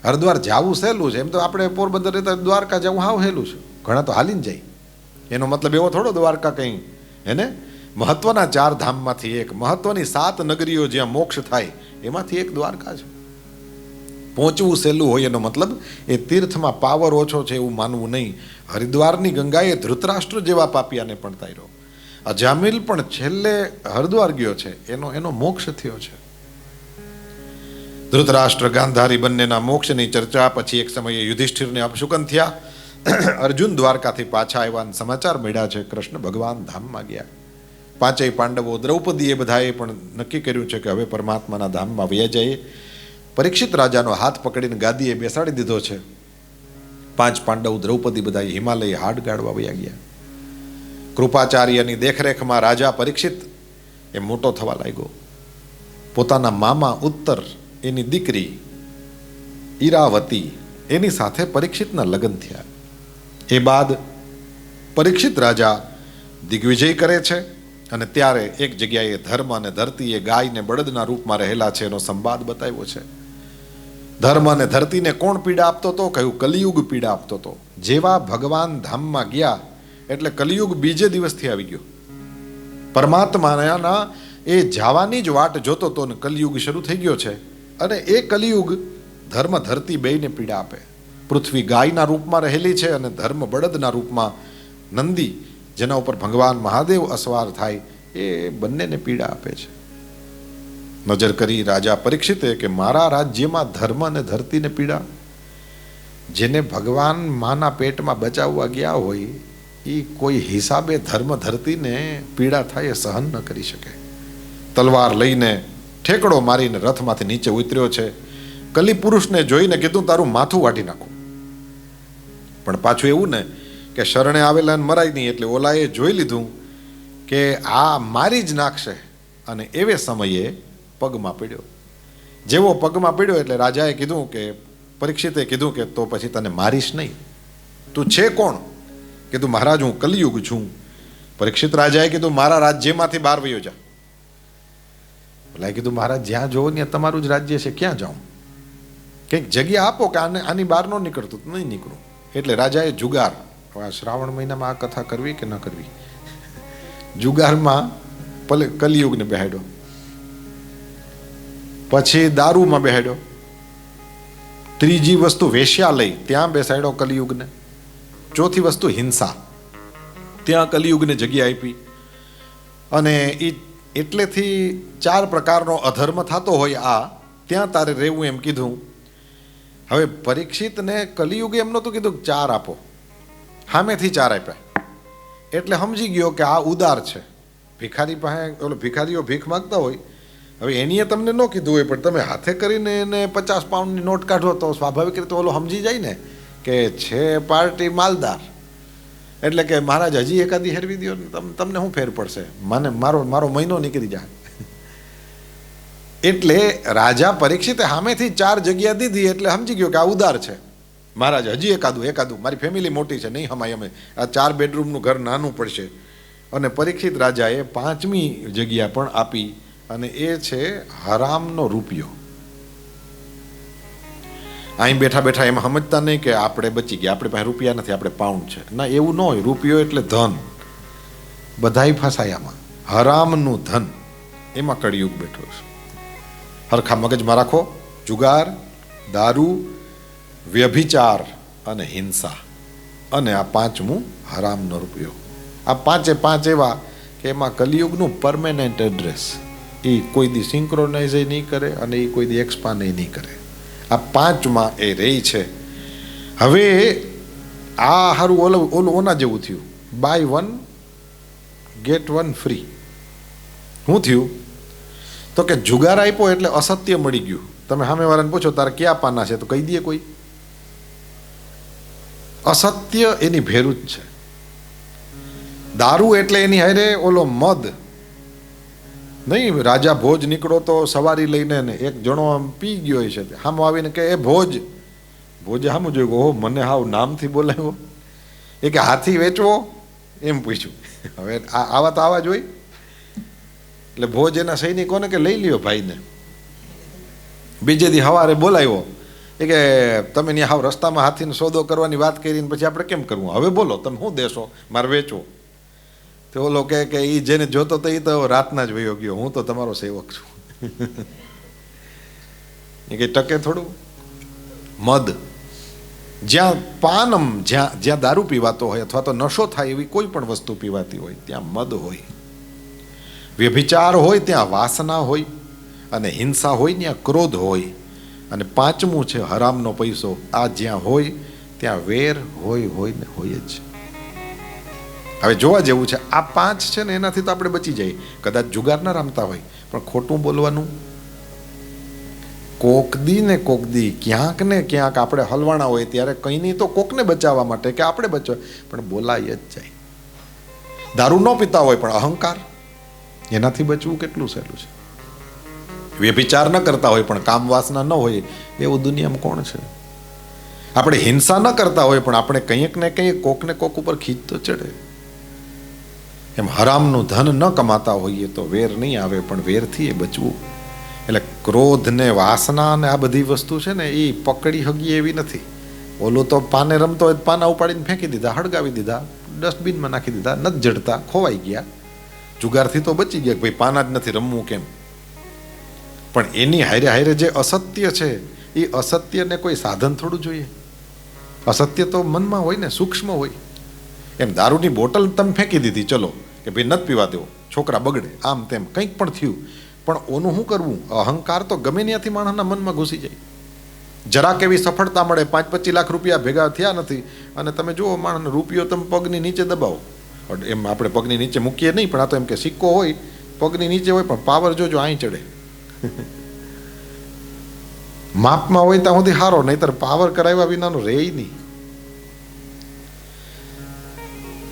હરદ્વાર જવું સહેલું છે. એમ તો આપણે પોરબંદર રહેતા દ્વારકા જવું હાવ હેલું છે. ઘણા તો હાલીને જાય. એનો મતલબ એવો થોડો દ્વારકા કંઈ એને મહત્વના 4 ધામમાંથી એક, મહત્વની 7 નગરીઓ જ્યાં મોક્ષ થાય એમાંથી એક દ્વારકા છે. પહોંચવું સહેલું હોય એનો મતલબ એ તીર્થમાં પાવર ઓછો છે એવું માનવું નહીં. હરિદ્વારની ગંગાએ ધૃતરાષ્ટ્ર જેવા પાપિયાને પણ તાર્યો. અજામિલ પણ છેલ્લે હરદ્વાર ગયો છે, એનો મોક્ષ થયો છે. ધૃતરાષ્ટ્ર ગાંધારી બંનેના મોક્ષની ચર્ચા પછી એક સમયે યુધિષ્ઠિરને અપશુકન થયા. અર્જુન દ્વારકાથી પાછા આવ્યા અને સમાચાર મળ્યા છે કૃષ્ણ ભગવાન ધામમાં ગયા. 5 પાંડવો, દ્રૌપદીએ બધાએ પણ નક્કી કર્યું છે કે હવે પરમાત્માના ધામમાં વયા જઈએ. પરીક્ષિત રાજાનો હાથ પકડીને ગાદીએ બેસાડી દીધો છે. 5 પાંડવ, દ્રૌપદી બધા હિમાલય હાડ ગાળવા વયા ગયા. કૃપાચાર્યની દેખરેખમાં રાજા પરીક્ષિત એ મોટો થવા લાગ્યો. પોતાના મામા ઉત્તર એની દીકરી ઈરાવતી એની સાથે પરીક્ષિતના લગ્ન થયા. એ બાદ પરીક્ષિત રાજા દિગ્વિજય કરે છે અને ત્યારે એક જગ્યાએ ધર્મ અને ધરતીએ ગાય ને બળદના રૂપમાં રહેલા છે એનો સંવાદ બતાવ્યો છે. ધર્મ અને ધરતીને કોણ પીડા આપતો હતો? કહ્યું કલિયુગ પીડા આપતો હતો. જેવા ભગવાન ધામમાં ગયા એટલે કલિયુગ બીજે દિવસથી આવી ગયો. પરમાત્માના એ જવાની જ વાટ જોતો હતો ને કલિયુગ શરૂ થઈ ગયો છે. અને એ કલિયુગ ધર્મ ધરતી બેયને પીડા આપે. પૃથ્વી ગાયના રૂપમાં રહેલી છે અને ધર્મ બળદના રૂપમાં નંદી, જેના ઉપર ભગવાન મહાદેવ અસવાર થાય, એ બંનેને પીડા આપે છે. નજર કરી રાજા પરીક્ષિતે કે મારા રાજ્યમાં ધર્મ અને ધરતીને પીડા, જેને ભગવાન માના પેટમાં બચાવવા ગયા હોય એ કોઈ હિસાબે ધર્મ ધરતીને પીડા થાય એ સહન ન કરી શકે. તલવાર લઈને ઠેકડો મારીને રથમાંથી નીચે ઉતર્યો છે. કલી પુરુષને જોઈને કીધું તારું માથું વાટી નાખું. પણ પાછું એવું ને કે શરણે આવેલા મરાય નહીં, એટલે ઓલાએ જોઈ લીધું કે આ મારી જ નાખશે અને એવે સમયે પગમાં પડ્યો. જેવો પગમાં પડ્યો એટલે રાજાએ કીધું કે પરીક્ષિતે કીધું કે તો પછી તને મારીશ નહીં, તું છે કોણ? કીધું મહારાજ હું કલિયુગ છું. પરીક્ષિત રાજાએ કીધું મારા રાજ્યમાંથી બહાર વયો જા. ઓલાએ કીધું મહારાજ જ્યાં જોવો ત્યાં તમારું જ રાજ્ય છે, ક્યાં જાઉં? કંઈક જગ્યા આપો કે આની બહાર ન નીકળતું. નહીં નીકળું. એટલે રાજાએ જુગાર, આ શ્રાવણ મહિનામાં આ કથા કરવી કે ન કરવી, જુગારમાં કલિયુગને બેહાડ્યો. પછી દારૂમાં બેહાડ્યો. ત્રીજી વસ્તુ વેશ્યાલય, ત્યાં બેસાડ્યો કલિયુગને. ચોથી વસ્તુ હિંસા, ત્યાં કલિયુગને જગ્યા આપી. અને એ એટલેથી 4 પ્રકારનો અધર્મ થતો હોય આ ત્યાં તારે રહેવું એમ કીધું. હવે પરીક્ષિતને કલિયુગે એમ નહોતું કીધું 4 આપો, સામેથી 4 આપ્યા. એટલે સમજી ગયો કે આ ઉદાર છે. ભિખારી પાસે ઓલો ભિખારીઓ ભીખ માગતા હોય, હવે એનીએ તમને ન કીધું હોય પણ તમે હાથે કરીને એને 50 પાઉન્ડની નોટ કાઢો તો સ્વાભાવિક રીતે ઓલો સમજી જાય ને કે છે પાર્ટી માલદાર. એટલે કે મહારાજ હજી એકાદી હેરવી દો ને, તમને શું ફેર પડશે, મને મારો મહિનો નીકળી જાય. એટલે રાજા પરીક્ષિતે સામેથી 4 જગ્યા દીધી એટલે સમજી ગયો કે આ ઉદાર છે. મહારાજ હજી એકાદું, મારી ફેમિલી મોટી છે, નહીં હમાય, અમે આ 4 બેડરૂમનું ઘર નાનું પડશે અને પરીક્ષિત રાજાએ 5મી જગ્યા પણ આપી, અને એ છે હરામનો રૂપિયો. અહીં બેઠા બેઠા એમ સમજતા નહીં કે આપણે બચી ગયા, આપણી પાસે રૂપિયા નથી, આપણે પાઉન્ડ છે. ના, એવું ન હોય. રૂપિયો એટલે ધન. બધાય ફસાયામાં હરામનું ધન, એમાં કળિયુગ બેઠો છે. હરખા મગજમાં રાખો. જુગાર, દારૂ, વ્યભિચાર અને હિંસા, અને આ 5મું હરામનો રૂપિયો. આ 5 એવા કે એમાં કલિયુગનું પરમેનન્ટ એડ્રેસ, એ કોઈ દી સિંક્રોનાઇઝ નહીં કરે અને એ કોઈ દી એક્સપાન્ડ નહીં કરે. આ 5માં એ રહી છે. હવે આ હારું ઓલું ઓના જેવું થયું, બાય 1 get 1 ફ્રી. શું થયું? તો કે જુગાર આપ્યો એટલે અસત્ય મળી ગયું. તમે સામેવાળાને પૂછો તારે ક્યાં પાના છે, તો કહી દે કોઈ. અસત્ય એની ભેરું જ છે. દારૂ એટલે એની હારે ઓલો મદ નહીં. રાજા ભોજ નીકળો તો સવારી લઈને ને એક જણો આમ પી ગયો છે, સામો આવીને કે એ ભોજે સામું જોયું, ઓહો મને હાવ નામથી બોલાવ્યો. એ કે હાથી વેચવો, એમ પૂછ્યું. હવે આવા તો આવા જ હોય. એટલે ભોજ એના સૈનિકોને કે લઈ લ્યો ભાઈને. બીજે દી સવારે બોલાવ્યો. એ કે તમે ત્યાં હાવ રસ્તામાં હાથીને સોદો કરવાની વાત કરીને પછી આપણે કેમ કરવું? હવે બોલો તમે શું દેશો, મારે વેચવો. તો ઓલો કે એ જેને જોતો તો એ તો રાતના જ વયો ગયો, હું તો તમારો સેવક છું. એ કે ટકે થોડું. મદ, જ્યાં પાનમ, જ્યાં દારૂ પીવાતો હોય અથવા તો નશો થાય એવી કોઈ પણ વસ્તુ પીવાતી હોય ત્યાં મદ હોય. વ્યભિચાર હોય ત્યાં વાસના હોય, અને હિંસા હોય ત્યાં ક્રોધ હોય. અને 5મું છે હરામનો પૈસો. આ જ્યાં હોય ત્યાં વેર હોય ને હોય જ. હવે જોવા જેવું છે, આ 5 છે ને એનાથી તો આપણે બચી જઈએ. કદાચ જુગાર ના રમતા હોય પણ ખોટું બોલવાનું, કોકદી ને કોકદી ક્યાંક ને ક્યાંક આપણે હલવાણા હોય ત્યારે કંઈ નહીં તો કોકને બચાવવા માટે કે આપણે બચાવ, પણ બોલાય જ જાય. દારૂ ન પીતા હોય પણ અહંકાર, એનાથી બચવું કેટલું સહેલું છે. વ્યભિચાર ન કરતા હોય પણ કામ વાસના ન હોય, એવું દુનિયામાં કોણ છે? આપણે હિંસા ન કરતા હોય પણ આપણે કંઈક ને કંઈક કોકને કોક ઉપર ખીચ તો ચડે. એમ હરામનું ધન ન કમાતા હોઈએ તો વેર નહીં આવે, પણ વેરથી એ બચવું. એટલે ક્રોધ ને વાસના ને આ બધી વસ્તુ છે ને એ પકડી હગી એવી નથી. ઓલું તો પાને રમતો હોય પાના ઉપાડીને ફેંકી દીધા, હળગાવી દીધા, ડસ્ટબિનમાં નાખી દીધા, નથી જડતા, ખોવાઈ ગયા. જુગારથી તો બચી ગયા, ભાઈ પાના જ નથી રમવું કેમ. પણ એની હારે હારે જે અસત્ય છે એ અસત્યને કોઈ સાધન થોડું જોઈએ. અસત્ય તો મનમાં હોય ને, સૂક્ષ્મ હોય. એમ દારૂની બોટલ તમે ફેંકી દીધી, ચલો કે ભાઈ નથી પીવા દેવો, છોકરા બગડે, આમ તેમ કંઈક પણ થયું, પણ ઓનું શું કરવું? અહંકાર તો ગમે ત્યાંથી માણસના મનમાં ઘૂસી જાય. જરાક એવી સફળતા મળે, 5-25 લાખ રૂપિયા ભેગા થયા નથી, અને તમે જુઓ માણસનો રૂપિયો તમે પગની નીચે દબાવો. એમ આપણે પગની નીચે મૂકીએ નહીં, પણ આ તો એમ કે સિક્કો હોય પગની નીચે હોય, પણ પાવર જોજો અહીં ચડે. માપમાં હોય ત્યાં સુધી સારો, નહીતર પાવર કરાવ્યા વિનાનો રહે નહીં.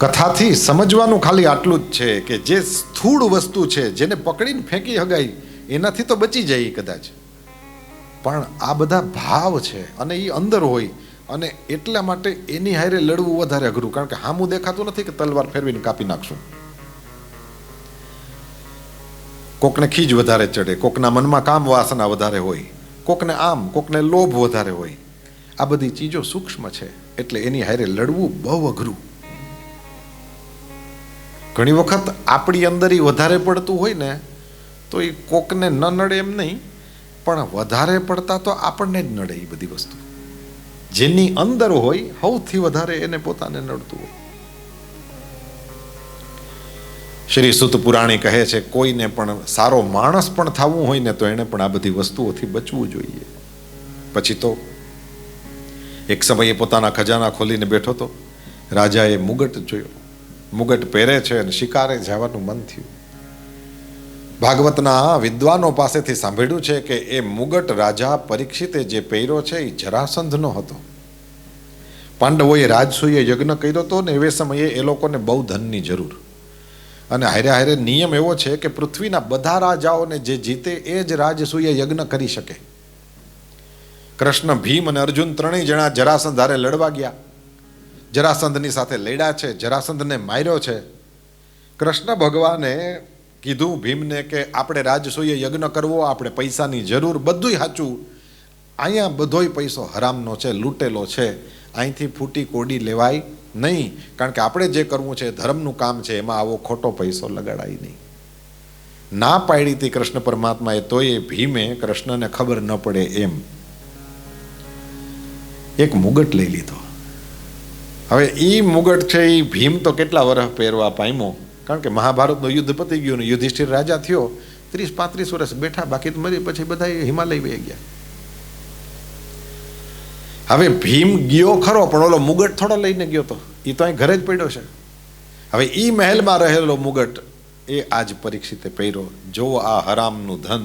કથાથી સમજવાનું ખાલી આટલું જ છે કે જે સ્થૂળ વસ્તુ છે જેને પકડીને ફેંકી હગાઈ એનાથી તો બચી જાય કદાચ, પણ આ બધા ભાવ છે અને એ અંદર હોય, અને એટલા માટે એની હારે લડવું વધારે અઘરું. કારણ કે હામું દેખાતું નથી કે તલવાર ફેરવીને કાપી નાખશું. કોકને ખીજ વધારે ચડે, કોકના મનમાં કામ વાસના વધારે હોય, કોકને આમ, કોકને લોભ વધારે હોય. આ બધી ચીજો સૂક્ષ્મ છે, એટલે એની હારે લડવું બહુ અઘરું. ઘણી વખત આપણી અંદર વધારે પડતું હોય ને તો એ કોકને ન નડે એમ નહીં, પણ વધારે પડતા તો આપણને જ નડે. એ બધી વસ્તુ જેની અંદર હોય સૌથી વધારે એને પોતાને નડતું હોય. શ્રી સુત પુરાણી કહે છે, કોઈને પણ સારો માણસ પણ થવું હોય ને તો એને પણ આ બધી વસ્તુઓથી બચવું જોઈએ. પછી તો એક સમયે પોતાના ખજાના ખોલીને બેઠો તો રાજાએ મુગટ જોયો. મુગટ પહેરે છે અને શિકારે જવાનું મન થયું. ભાગવતના વિદ્વાનો પાસેથી સાંભળ્યું છે કે એ મુગટ રાજા પરીક્ષિતે જે પહેર્યો છે એ જરાસંધનો હતો. પાંડવોએ રાજસૂયે યજ્ઞ કર્યો હતો ને એ સમયે એ લોકોને બહુ ધનની જરૂર, અને હારે હારે નિયમ એવો છે કે પૃથ્વીના બધા રાજાઓને જે જીતે એ જ રાજસૂયે યજ્ઞ કરી શકે. કૃષ્ણ, ભીમ અને અર્જુન ત્રણેય જણા જરાસંધ હારે લડવા ગયા. જરાસંધની સાથે લડ્યા છે, જરાસંધને માર્યો છે. કૃષ્ણ ભગવાને કીધું ભીમને કે આપણે રાજસૂય યજ્ઞ કરવો, આપણે પૈસાની જરૂર, બધુંય સાચું. અહીંયા બધોય પૈસો હરામનો છે, લૂંટેલો છે. અહીંથી ફૂટી કોડી લેવાય નહીં, કારણ કે આપણે જે કરવું છે ધર્મનું કામ છે, એમાં આવો ખોટો પૈસો લગાડાય નહીં. ના પાડી હતી કૃષ્ણ પરમાત્માએ, તોય ભીમે કૃષ્ણને ખબર ન પડે એમ એક મુગટ લઈ લીધો. હવે એ મુગટ છે એ ભીમ તો કેટલા વર્ષ પહેરવા પામ્યો, કારણ કે મહાભારતનું યુદ્ધ પતી ગયું ને યુધિષ્ઠિર રાજા થયો, 30-35 વર્ષ બેઠા, બાકી તો મરી પછી બધા હિમાલય વહી ગયા. હવે ભીમ ગયો ખરો, પણ ઓલો મુગટ થોડો લઈને ગયો તો, એ તો અહીં ઘરે જ પડ્યો છે. હવે એ મહેલમાં રહેલો મુગટ એ આજ પરીક્ષિતે પહેર્યો. જો આ હરામનું ધન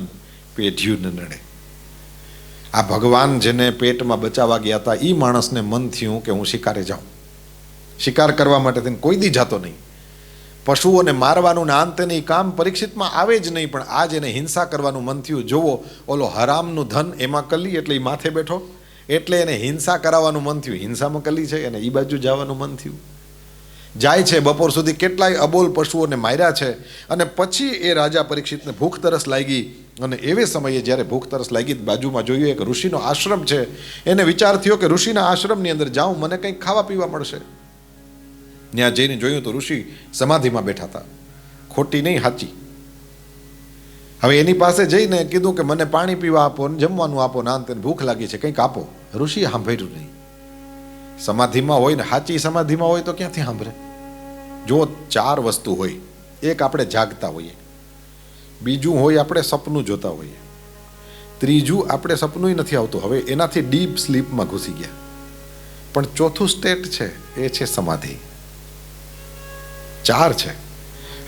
પેઢ્યું ન નડે. આ ભગવાન જેને પેટમાં બચાવવા ગયા હતા એ માણસને મન થયું કે હું શિકારે જાઉં. શિકાર કરવા માટે તેને કોઈ દી જાતો નહીં. પશુઓને મારવાનું ને આંતે નહીં કામ પરીક્ષિતમાં આવે જ નહીં, પણ આજ એને હિંસા કરવાનું મન થયું. જોવો ઓલો હરામનું ધન એમાં કલી એટલે એ માથે બેઠો, એટલે એને હિંસા કરાવવાનું મન થયું. હિંસામાં કલી છે એને એ બાજુ જવાનું મન થયું. જાય છે, બપોર સુધી કેટલાય અબોલ પશુઓને માર્યા છે. અને પછી એ રાજા પરીક્ષિતને ભૂખ તરસ લાગી, અને એવે સમયે જ્યારે ભૂખ તરસ લાગી બાજુમાં જોયું એક ઋષિનો આશ્રમ છે. એને વિચાર થયો કે ઋષિના આશ્રમની અંદર જાઉં, મને કંઈક ખાવા પીવા મળશે. ત્યાં જઈને જોયું તો ઋષિ સમાધિમાં બેઠા હતા. ખોટી નહીં, સાચી. હવે એની પાસે જઈને કીધું કે મને પાણી પીવા આપો, જમવાનું આપો, ના તેને ભૂખ લાગી છે, કંઈક આપો. ઋષિએ સાંભળ્યું નહીં. સમાધિમાં હોય ને સાચી સમાધિમાં હોય તો ક્યાંથી સાંભળે? જો 4 વસ્તુ હોય. એક આપણે જાગતા હોઈએ, બીજું હોય આપણે સપનું જોતા હોઈએ, ત્રીજું આપણે સપનું નથી આવતું, હવે એનાથી ડીપ સ્લીપમાં ઘૂસી ગયા. પણ ચોથું સ્ટેટ છે એ છે સમાધિ. 4 છે.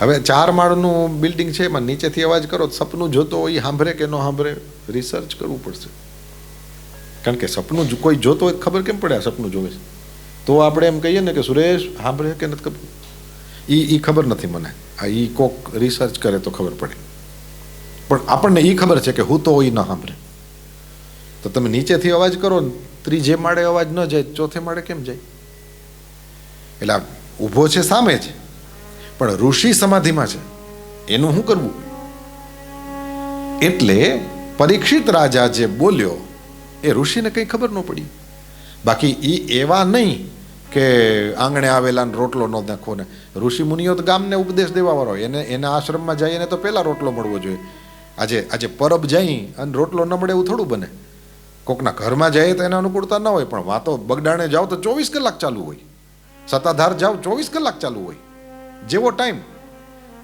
હવે 4 માળનું બિલ્ડિંગ છે, એમાં નીચેથી અવાજ કરો, સપનું જોતો હોય સાંભળે કે ન સાંભળે, રિસર્ચ કરવું પડશે. કારણ કે સપનું કોઈ જોતો હોય ખબર કેમ પડે આ સપનું જોવે છે? તો આપણે એમ કહીએ ને કે સુરેશ સાંભળે કે નથી ખબર, એ ખબર નથી મને, આ એ કોક રિસર્ચ કરે તો ખબર પડે. પણ આપણને એ ખબર છે કે હું તો એ ન સાંભળે. તો તમે નીચેથી અવાજ કરો ને, 3જે માળે અવાજ ન જાય, 4થે માળે કેમ જાય? એટલે ઊભો છે સામે જ, પણ ઋષિ સમાધિમાં છે, એનું શું કરવું? એટલે પરીક્ષિત રાજા જે બોલ્યો એ ઋષિને કંઈ ખબર ન પડી. બાકી એ એવા નહીં કે આંગણે આવેલા રોટલો ન નાખો ને. ઋષિ મુનિઓ તો ગામને ઉપદેશ દેવા વાળો, એના આશ્રમમાં જાય એને તો પહેલા રોટલો મળવો જોઈએ. આજે પરબ જઈ અને રોટલો ન મળે એવું થોડું બને. કોકના ઘરમાં જાય તો એના અનુકૂળતા ન હોય, પણ વાતો બગડાણે જાઓ તો 24 કલાક ચાલુ હોય, સત્તાધાર જાઓ 24 કલાક ચાલુ હોય. જેવો ટાઈમ,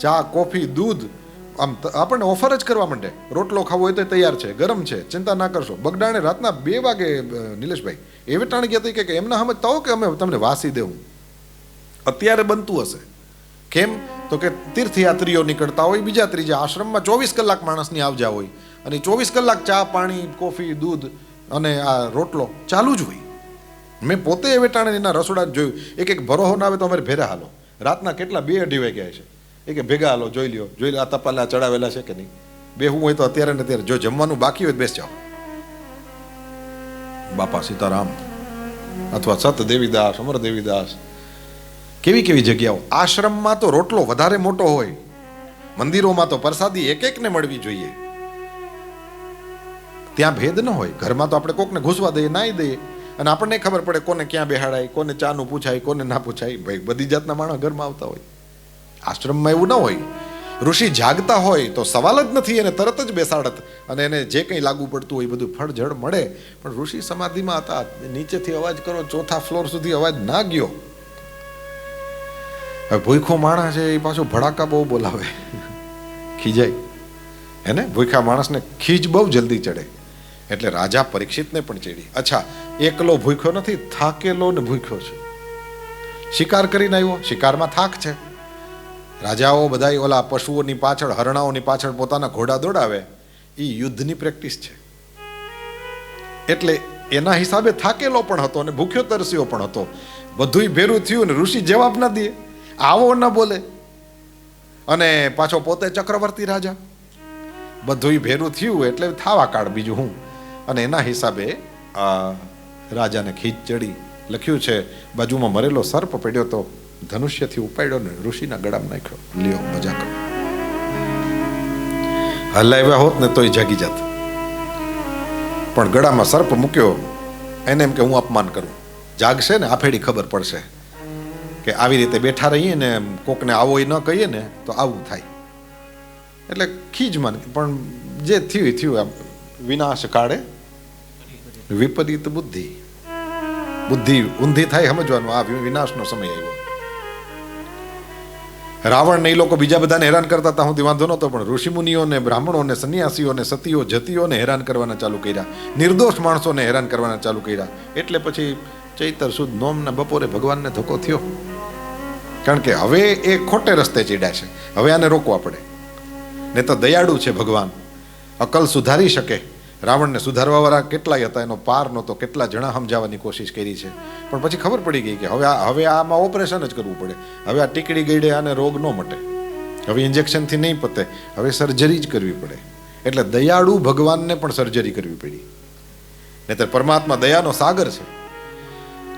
ચા કોફી દૂધ આમ આપણને ઓફર જ કરવા માંડે. રોટલો ખાવો હોય તો તૈયાર છે, ગરમ છે, ચિંતા ના કરશો. બગડાણે રાતના 2 વાગે નિલેશભાઈ એવી ટાણી ગયા હતી કે એમના સમજતા હો કે અમે તમને વાસી દેવું. અત્યારે બનતું હશે. કેમ? તો કે તીર્થયાત્રીઓ નીકળતા હોય, બીજા ત્રીજા આશ્રમમાં 24 કલાક માણસની આવજા હોય, અને 24 કલાક ચા પાણી કોફી દૂધ અને આ રોટલો ચાલુ જ હોય. મેં પોતે એ વેટાણે એના રસોડા જોયું. એક ભરોહો ના આવે તો અમારે ભેરા હાલો. રાતના કેટલા 2-2:30 વાગ્યા છે, એ કે ભેગા હાલો, જોઈ લ્યો આ તપાલા ચડાવેલા છે કે નહીં. બેહું હોય તો અત્યારે ને અત્યારે, જો જમવાનું બાકી હોય તો બેસ જાઓ. બાપા સીતારામ અથવા સત દેવીદાસ, અમર દેવીદાસ, કેવી જગ્યાઓ. આશ્રમમાં તો રોટલો વધારે મોટો હોય, મંદિરોમાં તો પ્રસાદી એકને મળવી જોઈએ. ત્યાં ભેદ ન હોય. ઘરમાં તો આપણે કોકને ઘૂસવા દઈએ, નાઈ દઈએ, અને આપણને ખબર પડે કોને ક્યાં બેહાડાય, કોને ચાનું પૂછાય, કોને ના પૂછાય. ભાઈ બધી જાતના માણસ ઘરમાં આવતા હોય. આશ્રમમાં એવું ન હોય. ઋષિ જાગતા હોય તો સવાલ જ નથી, એને તરત જ બેસાડત અને એને જે કંઈ લાગુ પડતું હોય બધું ફળજળ મળે. પણ ઋષિ સમાધિમાં હતા, નીચેથી અવાજ કરો, 4થા ફ્લોર સુધી અવાજ ના ગયો. હવે ભૂખો માણસ છે એ પાછું ભડાકા બહુ બોલાવે, ખીજાય. એને ભૂખા માણસને ખીજ બહુ જલ્દી ચડે. એટલે રાજા પરીક્ષિતને પણ ચડી. અચ્છા, એકલો ભૂખ્યો નથી, થાકેલો ને ભૂખ્યો છે. શિકાર કરીને આવ્યો, શિકારમાં થાક છે. રાજાઓ બધા ઓલા પશુઓની પાછળ, હરણાઓની પાછળ પોતાના ઘોડા દોડાવે, એ યુદ્ધની પ્રેક્ટિસ છે. એટલે એના હિસાબે થાકેલો પણ હતો અને ભૂખ્યો તરસ્યો પણ હતો. બધુંય ભેરું થયું ને ઋષિ જવાબ ના દે, આવો ન બોલે, અને પાછો પોતે ચક્રવર્તી રાજા. બધુંય ભેરું થયું એટલે થાવા કાળ, બીજું હું. અને એના હિસાબે રાજાને ખીચ ચડી. લખ્યું છે બાજુમાં મરેલો સર્પ પડ્યો તો ધનુષ્યથી ઉપાડ્યો ને ઋષિના ગળામાં નાખ્યો. લ્યો મજા કરો. હલાવ્યા હોત ને તોય જાગી જાત, પણ ગળામાં સર્પ મૂક્યો. એને એમ કે હું અપમાન કરું. જાગશે ને આફેડી ખબર પડશે કે આવી રીતે બેઠા રહીએ ને કોકને આવો ન કહીએ ને તો આવું થાય. એટલે ખીજમાં, પણ જે થયું થયું. આમ વિનાશ કાળે વિપરીત બુદ્ધિ. બુદ્ધિ ઊંધી થાય સમજવાનું, આ વિનાશનો સમય આવ્યો. રાવણને એ લોકો બીજા બધાને હેરાન કરતા હતા હું વાંધો નહોતો, પણ ઋષિમુનિઓને, બ્રાહ્મણોને, સંન્યાસીઓને, સતીઓ, જતીઓને હેરાન કરવાના ચાલુ કર્યા, નિર્દોષ માણસોને હેરાન કરવાના ચાલુ કર્યા. એટલે પછી ચૈતર સુદ નોમના બપોરે ભગવાનને ધક્કો થયો. કારણ કે હવે એ ખોટે રસ્તે ચીડ્યા છે, હવે આને રોકવા પડે. ને તો દયાળુ છે ભગવાન, અકલ સુધારી શકે. રાવણને સુધારવાવાળા કેટલાય હતા, એનો પાર નહોતો. કેટલા જણા સમજાવવાની કોશિશ કરી છે, પણ પછી ખબર પડી ગઈ કે હવે આમાં ઓપરેશન જ કરવું પડે. હવે આ ટીકડી ગઈડે આને રોગ ન મટે, હવે ઇન્જેક્શનથી નહીં પતે, હવે સર્જરી જ કરવી પડે. એટલે દયાળુ ભગવાનને પણ સર્જરી કરવી પડી. નહીંતર પરમાત્મા દયાનો સાગર છે,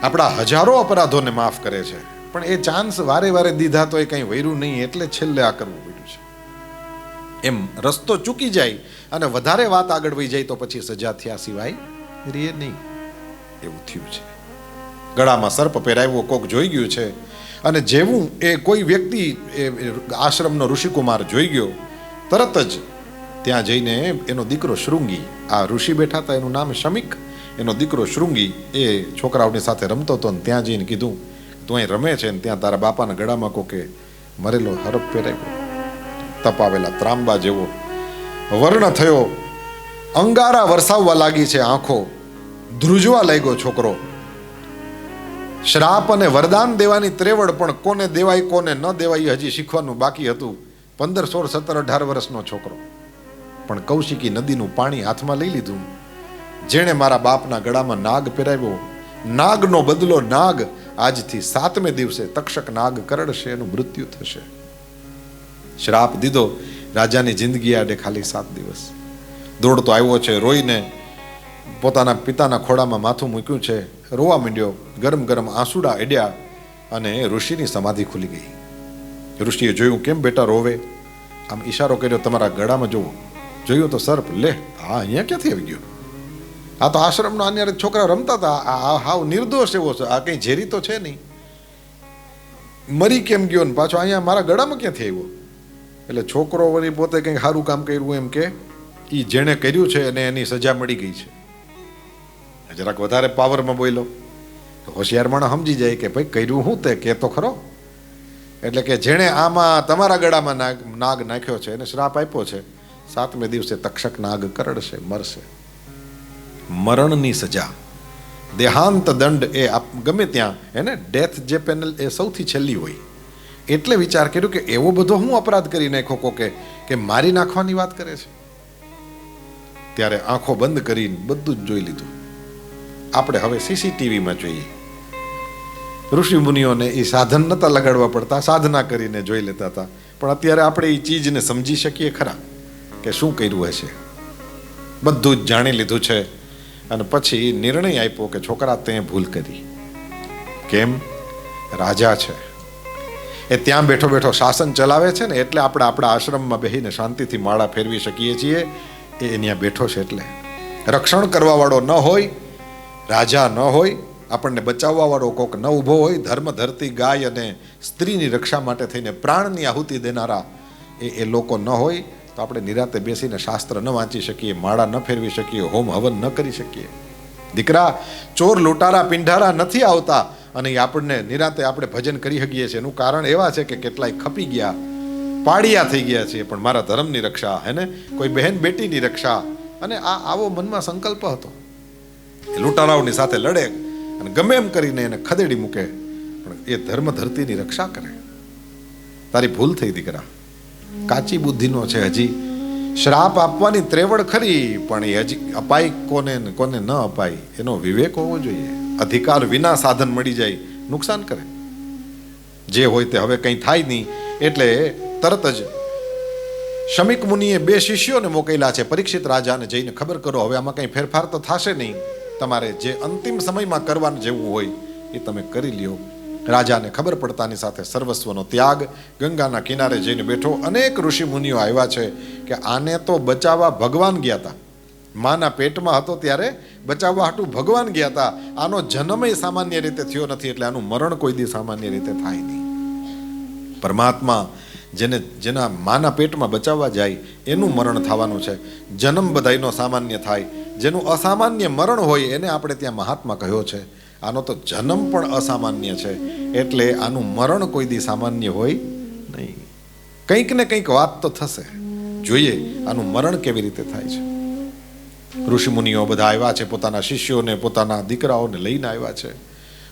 આપણા હજારો અપરાધોને માફ કરે છે. પણ એ ચાન્સ વારે વારે દીધા તો એ કંઈ વૈરું નહીં, એટલે છેલ્લે આ કરવું પડ્યું છે. એમ રસ્તો ચૂકી જાય અને વધારે વાત આગળ વહી જાય તો પછી સજા થયા સિવાય રીએ નહીં. એવું થયું છે. ગળામાં સર્પ પહેરાવ્યો કોક જોઈ ગયું છે. અને જેવું એ કોઈ વ્યક્તિ આશ્રમનો ઋષિકુમાર જોઈ ગયો, તરત જ ત્યાં જઈને એનો દીકરો શૃંગી, આ ઋષિ બેઠા હતા એનું નામ શમિક, એનો દીકરો શૃંગી એ છોકરાઓની સાથે રમતો હતો. ને ત્યાં જઈને કીધું તું અહીં રમે છે ને ત્યાં તારા બાપાના ગળામાં કોકે મરેલો હરપ પહેરાવ્યો, તપાવેલા ત્રાંબા જેવો વર્ણ થયો, અંગારા વરસાવવા લાગી છે આંખો, ધ્રુજવા લાગ્યો છોકરો. શ્રાપ અને વરદાન દેવાની ત્રેવડ, પણ કોને દેવાય કોને ન દેવાય હજી શીખવાનું બાકી હતું. 15, 16, 17, 18 વર્ષનો છોકરો, પણ કૌશિકી નદીનું પાણી હાથમાં લઈ લીધું. જેણે મારા બાપના ગળામાં નાગ પહેરાવ્યો, નાગનો બદલો નાગ. આજથી 7મે દિવસે તક્ષક નાગ કરડશે, એનું મૃત્યુ થશે. શ્રાપ દીધો. રાજાની જિંદગી આડે ખાલી 7 દિવસ. દોડતો આવ્યો છે, રોઈને પોતાના પિતાના ખોળામાં માથું મૂક્યું છે, રોવા માંડ્યો. ગરમ ગરમ આંસુડા અડ્યા અને ઋષિની સમાધિ ખુલી ગઈ. ઋષિએ જોયું, કેમ બેટા રોવે? આમ ઈશારો કર્યો, તમારા ગળામાં જોવો. જોયું તો સર્પ. લે, હા અહીંયા ક્યાંથી આવી ગયો? આ તો આશ્રમનો આને છોકરા રમતા હતા. આ હાવ નિર્દોષ એવો છે, આ કંઈ ઝેરી તો છે નહીં. મરી કેમ ગયો ને પાછો અહીંયા મારા ગળામાં ક્યાંથી આવ્યો? એટલે છોકરો વળી પોતે કંઈક સારું કામ કર્યું એમ કે એ જેણે કર્યું છે અને એની સજા મળી ગઈ છે. જરાક વધારે પાવરમાં બોલ્યો. હોશિયાર માણસ સમજી જાય કે ભાઈ કર્યું હું તે કે તો ખરો. એટલે કે જેણે આમાં તમારા ગળામાં નાગ નાખ્યો છે એને શ્રાપ આપ્યો છે, 7મે દિવસે તક્ષક નાગ કરડશે, મરશે. મરણની સજા, દેહાંત દંડ એ ગમે ત્યાં એને ડેથ જે પેનલ એ સૌથી છેલ્લી હોય. એટલે વિચાર કર્યો કે એવો બધો હું અપરાધ કરી નાખ્યો કોકે કે મારી નાખવાની વાત કરે છે. ત્યારે આંખો બંધ કરીને બધું જ જોઈ લીધું. આપણે હવે સીસીટીવીમાં જોઈએ. ઋષિ મુનિઓને એ સાધન નતા લગાડવા પડતા, સાધના કરીને જોઈ લેતા હતા. પણ અત્યારે આપણે એ ચીજને સમજી શકીએ ખરા કે શું કર્યું હશે. બધું જ જાણી લીધું છે. અને પછી નિર્ણય આપ્યો કે છોકરા તે ભૂલ કરી. કેમ? રાજા છે, એ ત્યાં બેઠો બેઠો શાસન ચલાવે છે ને, એટલે આપણે આપણા આશ્રમમાં બેસીને શાંતિથી માળા ફેરવી શકીએ છીએ. એ ત્યાં બેઠો છે એટલે રક્ષણ કરવા વાળો ન હોય, રાજા ન હોય, આપણને બચાવવા વાળો કોક ન ઊભો હોય, ધર્મ ધરતી ગાય અને સ્ત્રીની રક્ષા માટે થઈને પ્રાણની આહુતિ દેનારા એ લોકો ન હોય તો આપણે નિરાતે બેસીને શાસ્ત્ર ન વાંચી શકીએ, માળા ન ફેરવી શકીએ, હોમ હવન ન કરી શકીએ. દીકરા, ચોર લૂંટારા પિંઢારા નથી આવતા અને એ આપણને નિરાતે આપણે ભજન કરી શકીએ છીએ. એનું કારણ એવા છે કે કેટલાય ખપી ગયા, પાડિયા થઈ ગયા છે, પણ મારા ધર્મની રક્ષા, હે ને, કોઈ બહેન બેટીની રક્ષા. અને આવો મનમાં સંકલ્પ હતો. લૂંટારાઓની સાથે લડે અને ગમે એમ કરીને એને ખદેડી મૂકે, પણ એ ધર્મ ધરતીની રક્ષા કરે. તારી ભૂલ થઈ દીકરા, કાચી બુદ્ધિનો છે હજી. શ્રાપ આપવાની ત્રેવડ ખરી, પણ એ હજી અપાય કોને કોને ન અપાય એનો વિવેક હોવો જોઈએ. અધિકાર વિના સાધન મળી જાય નુકસાન કરે. જે હોય તે હવે કંઈ થાય નહીં. એટલે તરત જ શમિક મુનિએ 2 શિષ્યોને મોકલ્યા છે. પરીક્ષિત રાજાને જઈને ખબર કરો, હવે આમાં કંઈ ફેરફાર તો થશે નહીં, તમારે જે અંતિમ સમયમાં કરવાનું જેવું હોય એ તમે કરી લ્યો. રાજાને ખબર પડતાની સાથે સર્વસ્વનો ત્યાગ ગંગાના કિનારે જઈને બેઠો. અનેક ઋષિ મુનિઓ આવ્યા છે કે આને તો બચાવવા ભગવાન ગયા હતા, માના પેટમાં હતો ત્યારે બચાવવા હાટું ભગવાન ગયા હતા. આનો જન્મય સામાન્ય રીતે થયો નથી, એટલે આનું મરણ કોઈ દી સામાન્ય રીતે થાય નહીં. પરમાત્મા જેના માના પેટમાં બચાવવા જાય એનું મરણ થવાનું છે. જન્મ બધાયનો સામાન્ય થાય, જેનું અસામાન્ય મરણ હોય એને આપણે ત્યાં મહાત્મા કહ્યો છે. આનો તો જન્મ પણ અસામાન્ય છે, એટલે આનું મરણ કોઈ દી સામાન્ય હોય નહીં. કંઈક ને કંઈક વાત તો થશે, જોઈએ આનું મરણ કેવી રીતે થાય છે. ઋષિમુનિઓ બધા આવ્યા છે, પોતાના શિષ્યોને પોતાના દીકરાઓને લઈને આવ્યા છે.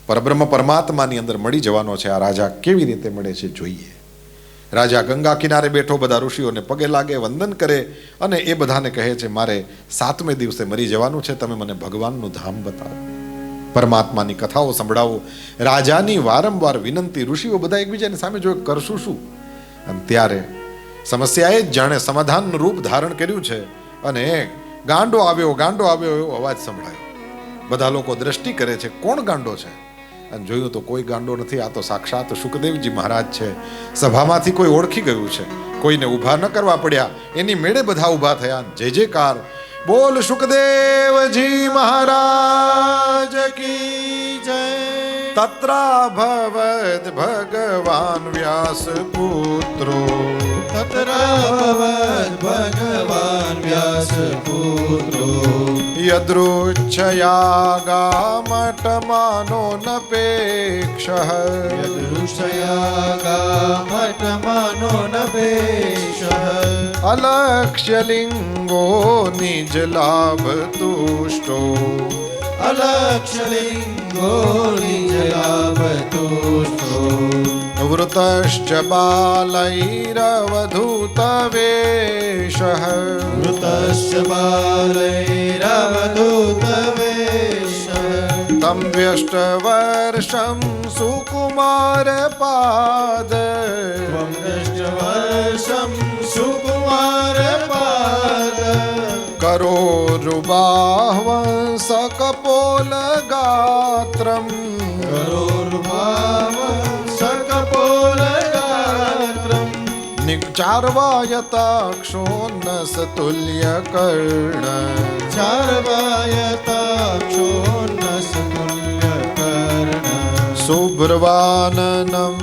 પરબ્રહ્મ પરમાત્માની અંદર મળી જવાનો છે. આ રાજા કેવી રીતે મળે છે જોઈએ. રાજા ગંગા કિનારે બેઠો, બધા ઋષિઓને પગે લાગે, વંદન કરે અને એ બધાને કહે છે મારે 7મે દિવસે મરી જવાનું છે, તમે મને ભગવાનનું ધામ બતાવો, પરમાત્માની કથાઓ સંભળાવો. રાજાની વારંવાર વિનંતી. ઋષિઓ બધા એકબીજાની સામે જોઈ કરશું શું? અને ત્યારે સમસ્યાએ જ જાણે સમાધાનનું રૂપ ધારણ કર્યું છે અને ગાંડો આવ્યો એવો અવાજ સંભળાયો. બધા લોકો દ્રષ્ટિ કરે છે, કોણ ગાંડો છે? અને જોયું તો કોઈ ગાંડો નથી, આ તો સાક્ષાત સુખદેવજી મહારાજ છે. સભામાંથી કોઈ ઓળખી ગયું છે, કોઈને ઊભા ન કરવા પડ્યા, એની મેળે બધા ઊભા થયા. જય જયકાર બોલ સુખદેવજી મહારાજ કી જય. તત્રાભવદ ભગવાન વ્યાસ પુત્રો, તત્રાભવદ ભગવાન વ્યાસ પુત્રો, યદૃચ્છયા ગામટમાનો નપેક્ષ, યદૃચ્છયા ગામટમાનો નપેક્ષ, અલક્ષ્યલિંગો નિજ લાભ તુષ્ટો, અલક્ષ્યલિંગો નિજ લાભ તુષ્ટો, વૃતશ્ચ બાલૈરવધૂત વેશ, વૃતશ્ચ બાલૈરવધૂત વેશ, તમ વ્યષ્ટવર્ષં સુકુમાર પાદ, ત્વં દૃષ્ટવર્ષં સુકુમાર પાદ, કરોરુબાહ્વંસ કપોલ ગાત્રમ, કરોરુભાવંસ કપોલ ગાત્રમ, નિચાર્વાયતાક્ષોન્નસ તુલ્ય કર્ણ, ચાર્વાયતાક્ષોન્નસ તુલ્ય કર્ણ, શુભ્રવાનનમ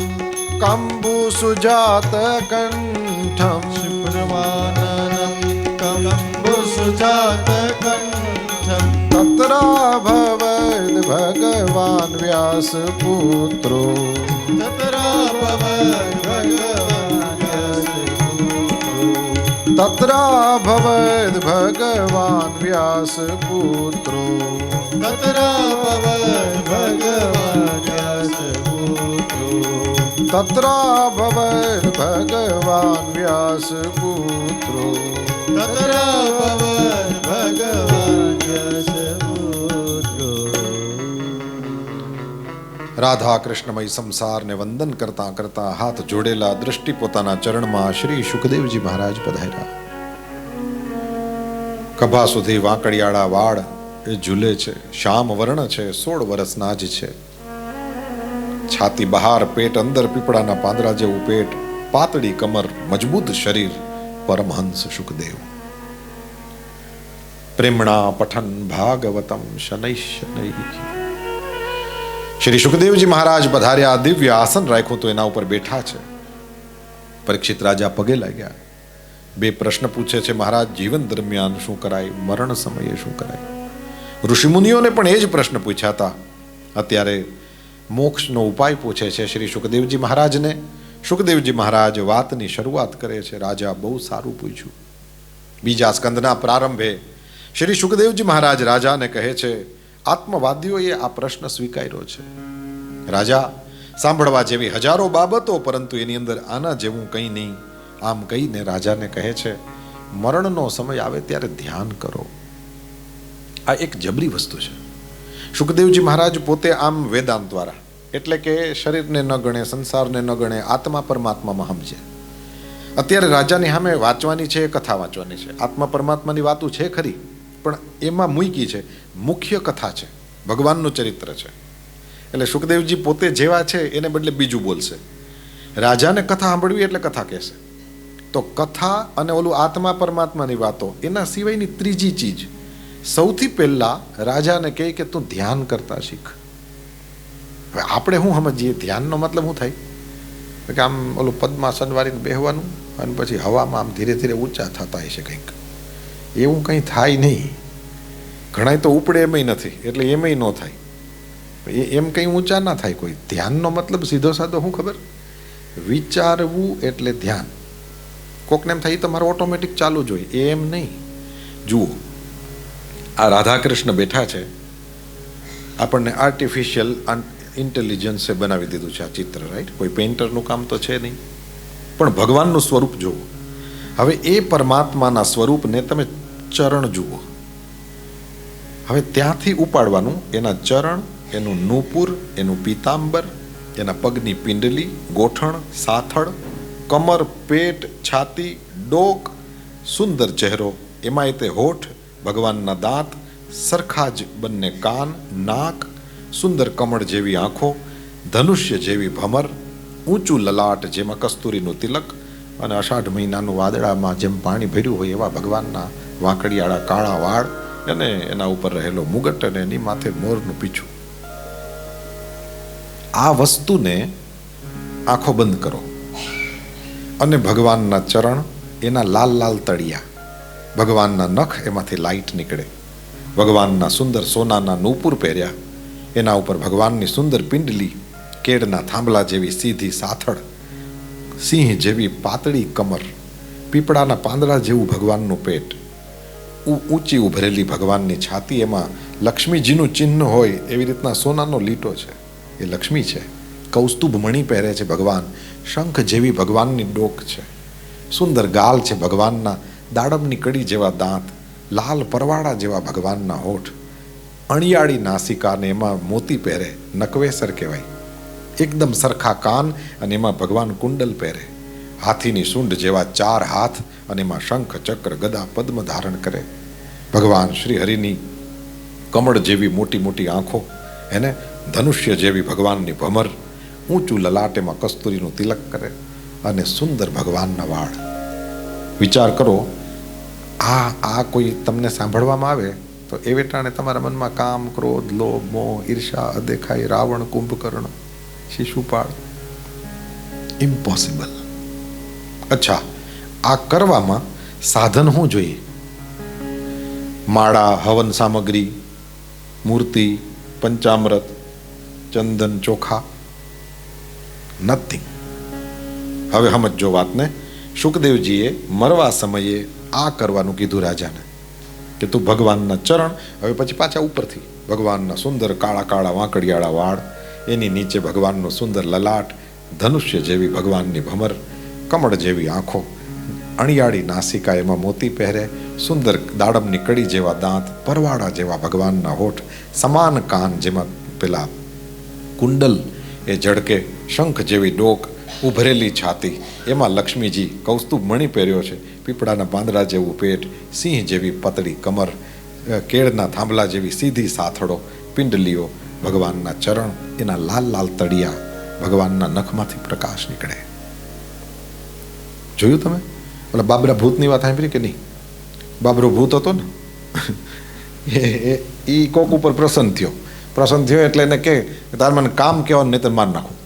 કંબુ સુજાત કંઠમ, શુભ્રવાનનમ કંબુ સુજાત કંઠમ, તત્રાભવદ ભગવાન વ્યાસ પુત્રો, તત્રાભવદ ભગવાન વ્યાસ પુત્રો, તત્રાભવદ ભગવાન વ્યાસ પુત્રો, તત્રાભવદ ભગવાન વ્યાસ પુત્રો, તત્રાભવદ ભગવાન વ્યાસ પુત્રો, તત્રાભવદ ભગવાન વ્યાસ પુત્રો. રાધા કૃષ્ણમય સંસારને વંદન કરતા કરતા હાથ જોડેલા દ્રષ્ટિ પોતાના ચરણમાં શ્રી સુખદેવજી મહારાજ પધાર્યા. ખભા સુધી વાંકડિયાળા વાળ એ ઝૂલે છે, શ્યામ વર્ણ છે, 16 વર્ષના જ છે. છાતી બહાર, પેટ અંદર, પીપળાના પાંદડા જેવું પેટ, પાતળી કમર, મજબૂત શરીર, પરમહંસ સુખદેવ. પ્રેમણા પઠન ભાગવતમ શનૈ શનૈ. શ્રી સુખદેવજી મહારાજ પધાર્યા. દિવ્ય આસન રાખ્યું તો એના ઉપર બેઠા છે. પરીક્ષિત રાજા પગે લાગ્યા. 2 પ્રશ્ન પૂછે છે, મહારાજ જીવન દરમિયાન શું કરાય, મરણ સમયે શું કરાય? ઋષિમુનિઓને પણ એ જ પ્રશ્ન પૂછ્યા હતા. અત્યારે મોક્ષનો ઉપાય પૂછે છે શ્રી સુખદેવજી મહારાજને. સુખદેવજી મહારાજ વાતની શરૂઆત કરે છે. રાજા બહુ સારું પૂછ્યું. બીજા સ્કંદના પ્રારંભે શ્રી સુખદેવજી મહારાજ રાજાને કહે છે, આત્મવાદીઓએ આ પ્રશ્ન સ્વીકાર્યો છે. રાજા, સાંભળવા જેવી હજારો બાબતો, પરંતુ એની અંદર આના જેવું કંઈ નહીં. આમ કહીને રાજાને કહે છે, મરણનો સમય આવે ત્યારે ધ્યાન કરો. આ એક જબરી વસ્તુ છે. સુખદેવજી મહારાજ પોતે આમ વેદાંત દ્વારા, એટલે કે શરીરને ન ગણે, સંસારને ન ગણે, આત્મા પરમાત્મામાં સમજે. અત્યારે રાજાની સામે વાંચવાની છે, કથા વાંચવાની છે. આત્મા પરમાત્માની વાતો છે ખરી, પણ એમાં મૂકી છે મુખ્ય કથા છે, ભગવાનનું ચરિત્ર છે. એટલે સુખદેવજી પોતે જેવા છે એને બદલે બીજું બોલશે. રાજાને કથા સાંભળવી એટલે કથા કહેશે. તો કથા અને ઓલું આત્મા પરમાત્માની વાતો એના સિવાયની ત્રીજી ચીજ સૌથી પહેલા રાજાને કહે કે તું ધ્યાન કરતા શીખ. હવે આપણે શું સમજીએ ધ્યાનનો મતલબ શું થાય કે આમ ઓલું પદ્માસન વાળીને બેહવાનું અને પછી હવામાં આમ ધીરે ધીરે ઊંચા થતા હશે કંઈક. એવું કંઈ થાય નહીં. ઘણા તો ઉપડે એમય નથી એટલે એમય ન થાય. એમ કંઈ ઊંચા ના થાય કોઈ. ધ્યાનનો મતલબ સીધો સાધો શું ખબર? વિચારવું એટલે ધ્યાન. કોકને એમ થાય એ તમારે ઓટોમેટિક ચાલુ જ હોય, એમ નહીં. જુઓ, આ રાધાકૃષ્ણ બેઠા છે, આપણને આર્ટિફિશિયલ ઇન્ટેલિજન્સે બનાવી દીધું છે આ ચિત્ર, રાઈટ? કોઈ પેઇન્ટરનું કામ તો છે નહીં. પણ ભગવાનનું સ્વરૂપ જુઓ. હવે એ પરમાત્માના સ્વરૂપને તમે ચરણ જુઓ. હવે ત્યાંથી ઉપાડવાનું એના ચરણ, એનું નૂપુર, એનું પીતાંબર, એના પગની પિંડલી, ગોઠણ, સાથળ, કમર, પેટ, છાતી, ડોક, સુંદર ચહેરો, એમાંય તે હોઠ, ભગવાનના દાંત, સરખા જ બંને કાન, નાક, સુંદર કમળ જેવી આંખો, ધનુષ્ય જેવી ભમર, ઊંચું લલાટ જેમાં કસ્તુરીનું તિલક, અને અષાઢ મહિનાનું વાદળામાં જેમ પાણી ભર્યું હોય એવા ભગવાનના વાંકડિયાળા કાળા વાળ, અને એના ઉપર રહેલો મુગટ, અને એની માથે મોરનું પીછું. આ વસ્તુને આંખો બંધ કરો અને ભગવાનના ચરણ, એના લાલ લાલ તળિયા, ભગવાનના નખ, એમાંથી લાઈટ નીકળે, ભગવાનના સુંદર સોનાના નૂપુર પહેર્યા, એના ઉપર ભગવાનની સુંદર પિંડલી, કેળના થાંભલા જેવી સીધી સાથળ, સિંહ જેવી પાતળી કમર, પીપળાના પાંદડા જેવું ભગવાનનું પેટ, ઊંચી ઉભરેલી ભગવાનની છાતી, એમાં લક્ષ્મીજીનું ચિહ્ન હોય એવી રીતના સોનાનો લીટો છે, એ લક્ષ્મી છે. કૌસ્તુભ મણી પહેરે છે ભગવાન, શંખ જેવી ભગવાનની ડોક છે, સુંદર ગાલ છે ભગવાનના, દાડમની કડી જેવા દાંત, લાલ પરવાળા જેવા ભગવાનના હોઠ, અણિયાળી નાસિકા, અને એમાં મોતી પહેરે, નકવેસર કહેવાય, એકદમ સરખા કાન, અને એમાં ભગવાન કુંડલ પહેરે, હાથીની સૂંઢ જેવા 4 હાથ, અને એમાં શંખ, ચક્ર, ગદા, પદ્મ ધારણ કરે, ભગવાન શ્રી હરિની કમળ જેવી મોટી મોટી આંખો, એને ધનુષ્ય જેવી ભગવાનની ભમર, ઊંચું લલાટ, એમાં કસ્તુરીનું તિલક કરે, અને સુંદર ભગવાનના વાળ. વિચાર કરો, આ કોઈ તમને સાંભળવામાં આવે તો એ વેટાણે તમારા મનમાં કામ, ક્રોધ, લોભ, મોહ, ઈર્ષા, અદેખાઈ, રાવણ, કુંભકર્ણ, શિશુપાળ, ઇમ્પોસિબલ. અચ્છા, આ કરવામાં સાધન શું જોઈએ? માળા, હવન સામગ્રી, મૂર્તિ, પંચામૃત, ચંદન, ચોખા? નથિંગ. હવે સમજો વાતને. શુકદેવજીએ મરવા સમયે આ કરવાનું કીધું રાજાને કે તું ભગવાનના ચરણ, હવે પછી પાછા ઉપરથી ભગવાનના સુંદર કાળા કાળા વાંકડિયાળા વાળ, એની નીચે ભગવાનનું સુંદર લલાટ, ધનુષ્ય જેવી ભગવાનની ભમર, કમળ જેવી આંખો, અણિયાળી નાસિકા, એમાં મોતી પહેરે, સુંદર દાડમની કડી જેવા દાંત, પરવાળા જેવા ભગવાનના હોઠ, સમાન કાન જેમાં પેલા કુંડલ એ ઝડકે, શંખ જેવી ડોક, ઉભરેલી છાતી, એમાં લક્ષ્મીજી, કૌસ્તુભ મણી પહેર્યો છે, પીપળાના પાંદડા જેવું પેટ, સિંહ જેવી પતળી કમર, કેળના થાંભલા જેવી સીધી સાથળો, પિંડલીઓ, ભગવાનના ચરણ, એના લાલ લાલ તળિયા, ભગવાનના નખમાંથી પ્રકાશ નીકળે. જોયું તમે? ઓલા બાબરા ભૂતની વાત સાંભળી કે નહીં? બાબરો ભૂત હતો ને, એ કોક ઉપર પ્રસન્ન થયો એટલે એને કે તાર મને કામ કહેવાનું, નહીં તો માર નાખું.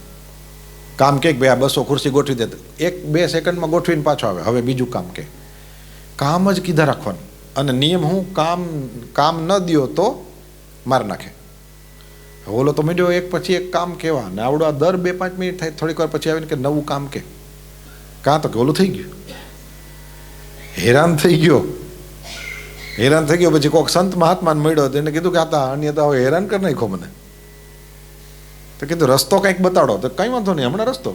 કામ કે ભાઈ આ 200 ખુરશી ગોઠવી દે, 1-2 સેકન્ડમાં ગોઠવીને પાછો આવે. હવે બીજું કામ કે, કામ જ કીધા રાખવાનું. અને નિયમ હું, કામ ન દ્યો તો માર નાખે. ઓલો તો મીડિયો એક પછી એક કામ કહેવા, ને આવડો આ દર 2-5 મિનિટ થાય, થોડીક વાર પછી આવીને કે નવું કામ કે, કાં તો કે ઓલું થઈ ગયું, હેરાન થઈ ગયો. પછી કોઈક સંત મહાત્માને મળ્યો તો એને કીધું કે આ અન્ય તો હવે હેરાન કરી નાખો મને. તો કીધું રસ્તો કંઈક બતાડો. તો કંઈ વાંધો નહીં, હમણાં રસ્તો.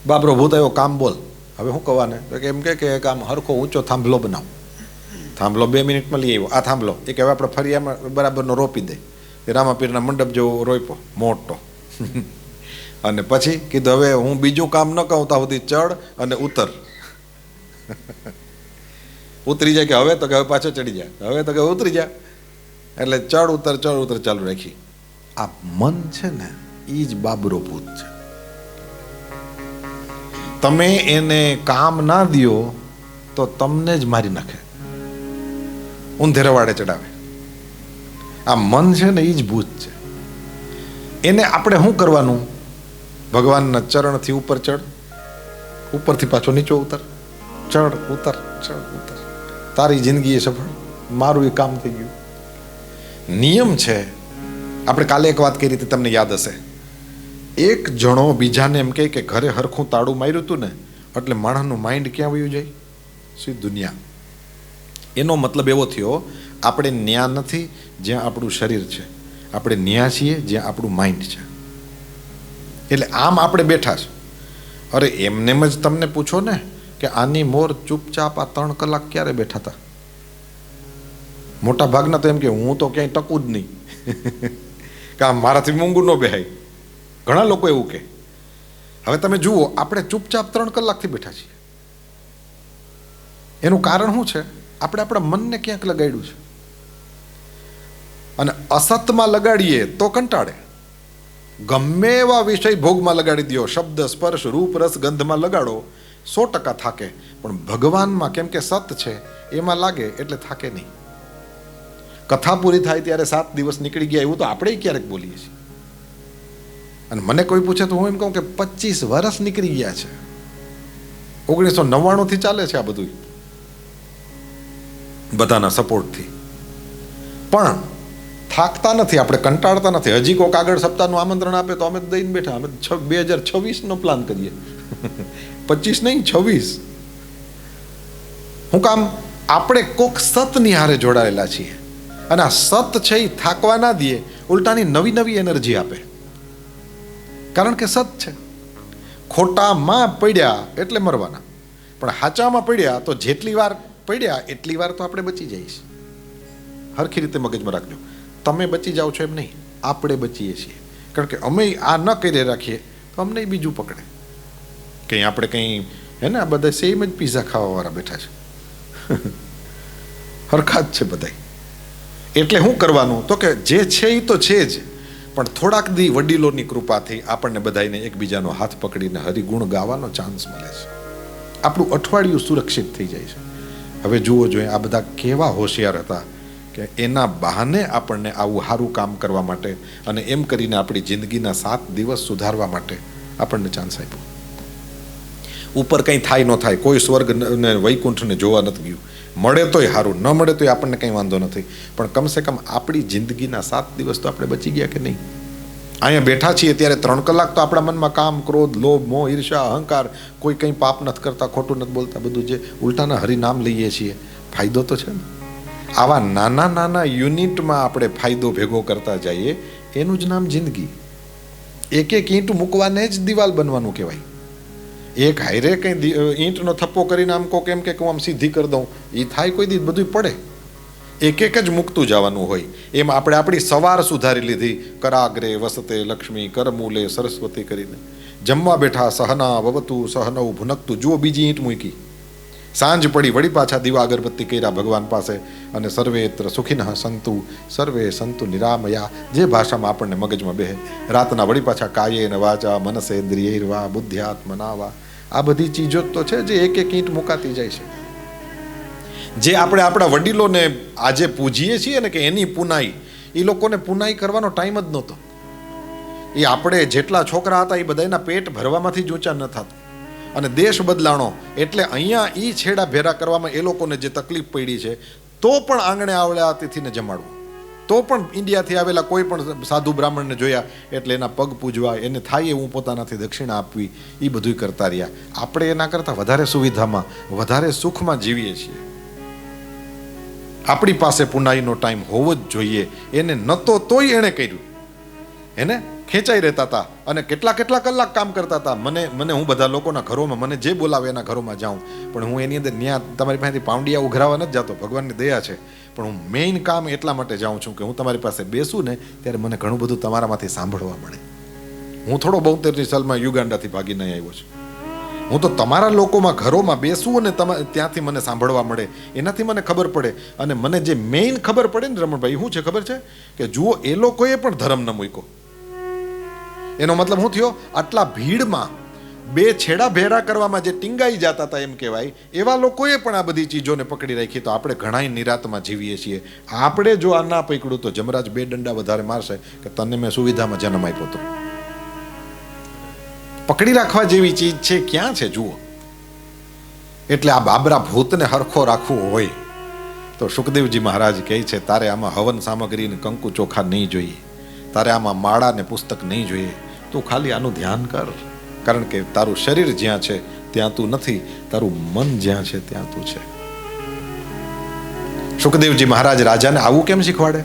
બાબરો ભૂત આવ્યો, કામ બોલ. હવે શું કહેવાને? તો કે એમ કે આમ હરખો ઊંચો થાંભલો બનાવો. થાંભલો 2 મિનિટમાં લઈ આવ્યો. આ થાંભલો એ કે હવે આપણે ફરિયામાં બરાબરનો રોપી દે. એ રામાપીરના મંડપ જેવો રોપ્યો મોટો. અને પછી કીધું હવે હું બીજું કામ ન કહું ત્યાં સુધી ચડ અને ઉતર. ઉતરી જાય કે હવે તો કે હવે પાછો ચડી જાય, હવે તો કે ઉતરી જાય. એટલે ચડ ઉતર ચાલુ રાખી. આ મન છે ને એ જ બાબરો ભૂત છે. તમે એને કામ ના દ્યો તો તમને જ મારી નાખે, ઊંધેરે વાડે ચડાવે. આ મન છે ને એ જ ભૂત છે. એને આપણે શું કરવાનું? ભગવાનના ચરણથી ઉપર ચડ, ઉપરથી પાછો નીચો ઉતર, ચડ ઉતર, ચડ ઉતર. તારી જિંદગી એ સફળ, મારું એ કામ થઈ ગયું. નિયમ છે. આપણે કાલે એક વાત કરી હતી, તમને યાદ હશે. એક જણો બીજાને એમ કહે કે ઘરે હરખું તાળું માર્યું હતું ને એટલે માણસનું માઇન્ડ ક્યાં વયું જાય? સીધી દુનિયા. એનો મતલબ એવો થયો, આપણે ન્યા નથી જ્યાં આપણું શરીર છે, આપણે ન્યા છીએ જ્યાં આપણું માઇન્ડ છે. એટલે આમ આપણે બેઠા છે. અરે એમનેમ જ તમને પૂછો ને કે આની મોર ચૂપચાપ આ 3 કલાક ક્યારે બેઠા હતા? મોટા ભાગના તો એમ કે હું તો ક્યાંય ટકું જ નહીં કે આ મારાથી મૂંગું ન બેહાય. ઘણા લોકો એવું કે. હવે તમે જુઓ, આપણે ચૂપચાપ 3 કલાકથી બેઠા છીએ. એનું કારણ શું છે? આપણે આપણા મનને ક્યાંક લગાડ્યું છે. અને અસતમાં લગાડીએ તો કંટાળે. ગમે એવા વિષય ભોગમાં લગાડી દો, શબ્દ સ્પર્શ રૂપ રસ ગંધમાં લગાડો, 100% થાકે. પણ ભગવાનમાં કેમ કે સત છે એમાં લાગે એટલે થાકે નહીં. કથા પૂરી થાય ત્યારે 7 દિવસ નીકળી ગયા એવું તો આપણે ક્યારેક બોલીએ છીએ. અને મને કોઈ પૂછે તો હું એમ કહું કે 25 વર્ષ નીકળી ગયા છે. 1999 થી ચાલે છે આ બધું, બધાના સપોર્ટથી. પણ થાકતા નથી, આપણે કંટાળતા નથી. હજી કોઈક આગળ સપ્તાહનું આમંત્રણ આપે તો અમે દઈને બેઠા. અમે 2026 પ્લાન કરીએ 25 નહીં 26. હું કામ? આપણે કોક સતની હારે જોડાયેલા છીએ. અને આ સત છે એ થાકવા ના દે, ઉલટાની નવી નવી એનર્જી આપે. કારણ કે સત છે. ખોટામાં પડ્યા એટલે મરવાના, પણ હાચામાં પડ્યા તો જેટલી વાર પડ્યા એટલી વાર તો આપણે બચી જઈશ. હરખી રીતે મગજમાં રાખજો. તમે બચી જાઓ છો એમ નહીં, આપણે બચીએ છીએ. કારણ કે અમે આ ન કરી રાખીએ તો અમને બીજું પકડે. કંઈ આપણે કંઈ હે ને, આ બધા સેમ જ પીઝા ખાવાવાળા બેઠા છે. હરખા જ છે બધા. એટલે શું કરવાનું? તો કે જે છે એ તો છે જ, પણ થોડાક દી વડીલોની કૃપાથી આપણને બધાને એકબીજાનો હાથ પકડીને હરિગુણ ગાવાનો ચાન્સ મળે છે. આપણું અઠવાડિયું સુરક્ષિત થઈ જાય છે. હવે જુઓ જોઈએ, આ બધા કેવા હોશિયાર હતા કે એના બહાને આપણને આવું સારું કામ કરવા માટે અને એમ કરીને આપણી જિંદગીના 7 દિવસ સુધારવા માટે આપણને ચાન્સ આપ્યો. ઉપર કંઈ થાય ન થાય, કોઈ સ્વર્ગ ને વૈકુંઠને જોવા નથી ગયું. મળે તોય સારું, ન મળે તોય આપણને કંઈ વાંધો નથી. પણ કમસે કમ આપણી જિંદગીના 7 દિવસ તો આપણે બચી ગયા કે નહીં? અહીંયા બેઠા છીએ ત્યારે 3 કલાક તો આપણા મનમાં કામ, ક્રોધ, લોભ, મોહ, ઈર્ષા, અહંકાર, કોઈ કંઈ પાપ નથી કરતા, ખોટું નથી બોલતા, બધું જે ઉલટાના હરિનામ લઈએ છીએ, ફાયદો તો છે ને. આવા નાના નાના યુનિટમાં આપણે ફાયદો ભેગો કરતા જઈએ, એનું જ નામ જિંદગી. એક એક ઈંટ મૂકવાને જ દિવાલ બનવાનું કહેવાય. એક હાયરે કંઈ ઈંટનો થપ્પો કરીને આમ કોક એમ કે હું આમ સીધી કરી દઉં, એ થાય કોઈ દી? બધું પડે. એક એક જ મૂકતું જવાનું હોય. એમ આપણે આપણી સવાર સુધારી લીધી. કરાગ્રે વસતે લક્ષ્મી કરમૂલે સરસ્વતી કરીને જમવા બેઠા, સહના વવતુ સહનૌ ભુનકતું. જુઓ, બીજી ઈંટ મૂકી. સાંજ પડી, વળી પાછા દીવા અગરબત્તી કર્યા ભગવાન પાસે, અને સર્વેત્ર સુખિનઃ સંતુ સર્વે સંતુ નિરામયા, જે ભાષામાં આપણને મગજમાં બેહે. રાતના વળી પાછા કાયેન વાચા મનસેન્દ્રિયૈર્વા બુદ્ધ્યાત્મના વા. આ બધી ચીજો તો છે જે એક એક ઈંટ મુકાતી જાય છે. જે આપણે આપણા વડીલોને આજે પૂજીએ છીએ ને કે એની પુનાઈ, એ લોકોને પુનાઈ કરવાનો ટાઈમ જ નહોતો. એ આપણે જેટલા છોકરા હતા એ બધાના પેટ ભરવામાંથી જ ઊંચા ન થતું. અને દેશ બદલાણો એટલે અહીંયા એ છેડા ભેરા કરવામાં એ લોકોને જે તકલીફ પડી છે, તો પણ આંગણે આવડ્યા અતિથિને જમાડવું, તો પણ ઇન્ડિયાથી આવેલા કોઈ પણ સાધુ બ્રાહ્મણને જોયા એટલે એના પગ પૂજવા, એને થાય એવું પોતાનાથી દક્ષિણા આપવી, એ બધું કરતા રહ્યા. આપણે એના કરતાં વધારે સુવિધામાં, વધારે સુખમાં જીવીએ છીએ. આપણી પાસે પુનાઈનો ટાઈમ હોવો જ જોઈએ. એને નહોતો તોય એણે કર્યું. એને ખેંચાઈ રહેતા હતા અને કેટલા કેટલા કલાક કામ કરતા હતા. મને હું બધા લોકોના ઘરોમાં, મને જે બોલાવે એના ઘરોમાં જાઉં, પણ હું એની અંદર ત્યાં તમારી પાસેથી પાઉંડિયા ઉઘરાવા નથી જતો, ભગવાનની દયા છે. પણ હું મેઇન કામ એટલા માટે જાઉં છું કે હું તમારી પાસે બેસું ને ત્યારે મને ઘણું બધું તમારામાંથી સાંભળવા મળે. હું થોડો 72ની સાલમાં યુગાન્ડાથી ભાગીને આવ્યો છું. હું તો તમારા લોકોમાં ઘરોમાં બેસું અને ત્યાંથી મને સાંભળવા મળે, એનાથી મને ખબર પડે. અને મને જે મેઇન ખબર પડે ને રમણભાઈ, શું છે ખબર છે? કે જુઓ, એ લોકોએ પણ ધર્મ ન મૂક્યો. એનો મતલબ શું થયો? આટલા ભીડમાં બે છેડા ભેરા કરવામાં જે ટીંગાઈ જતા હતા એમ કહેવાય, એવા લોકોએ પણ આ બધી ચીજોને પકડી રાખી. તો આપણે ઘણા નિરાતમાં જીવીએ છીએ. આપણે જો આ ના પકડ્યું તો જમરાજ બે દંડા વધારે મારશે કે તને મેં સુવિધામાં જન્મ આપ્યો હતો. પકડી રાખવા જેવી ચીજ છે ક્યાં છે જુઓ. એટલે આ બાબરા ભૂતને હરખો રાખવું હોય તો સુખદેવજી મહારાજ કહે છે, તારે આમાં હવન સામગ્રી ને કંકુ ચોખા નહીં જોઈએ, તારે આમાં માળા ને પુસ્તક નહીં જોઈએ. તું ખાલી આનું ધ્યાન કર, કારણ કે તારું શરીર જ્યાં છે ત્યાં તું નથી, તારું મન જ્યાં છે ત્યાં તું છે. સુખદેવજી મહારાજ રાજાને આવું કેમ શીખવાડે?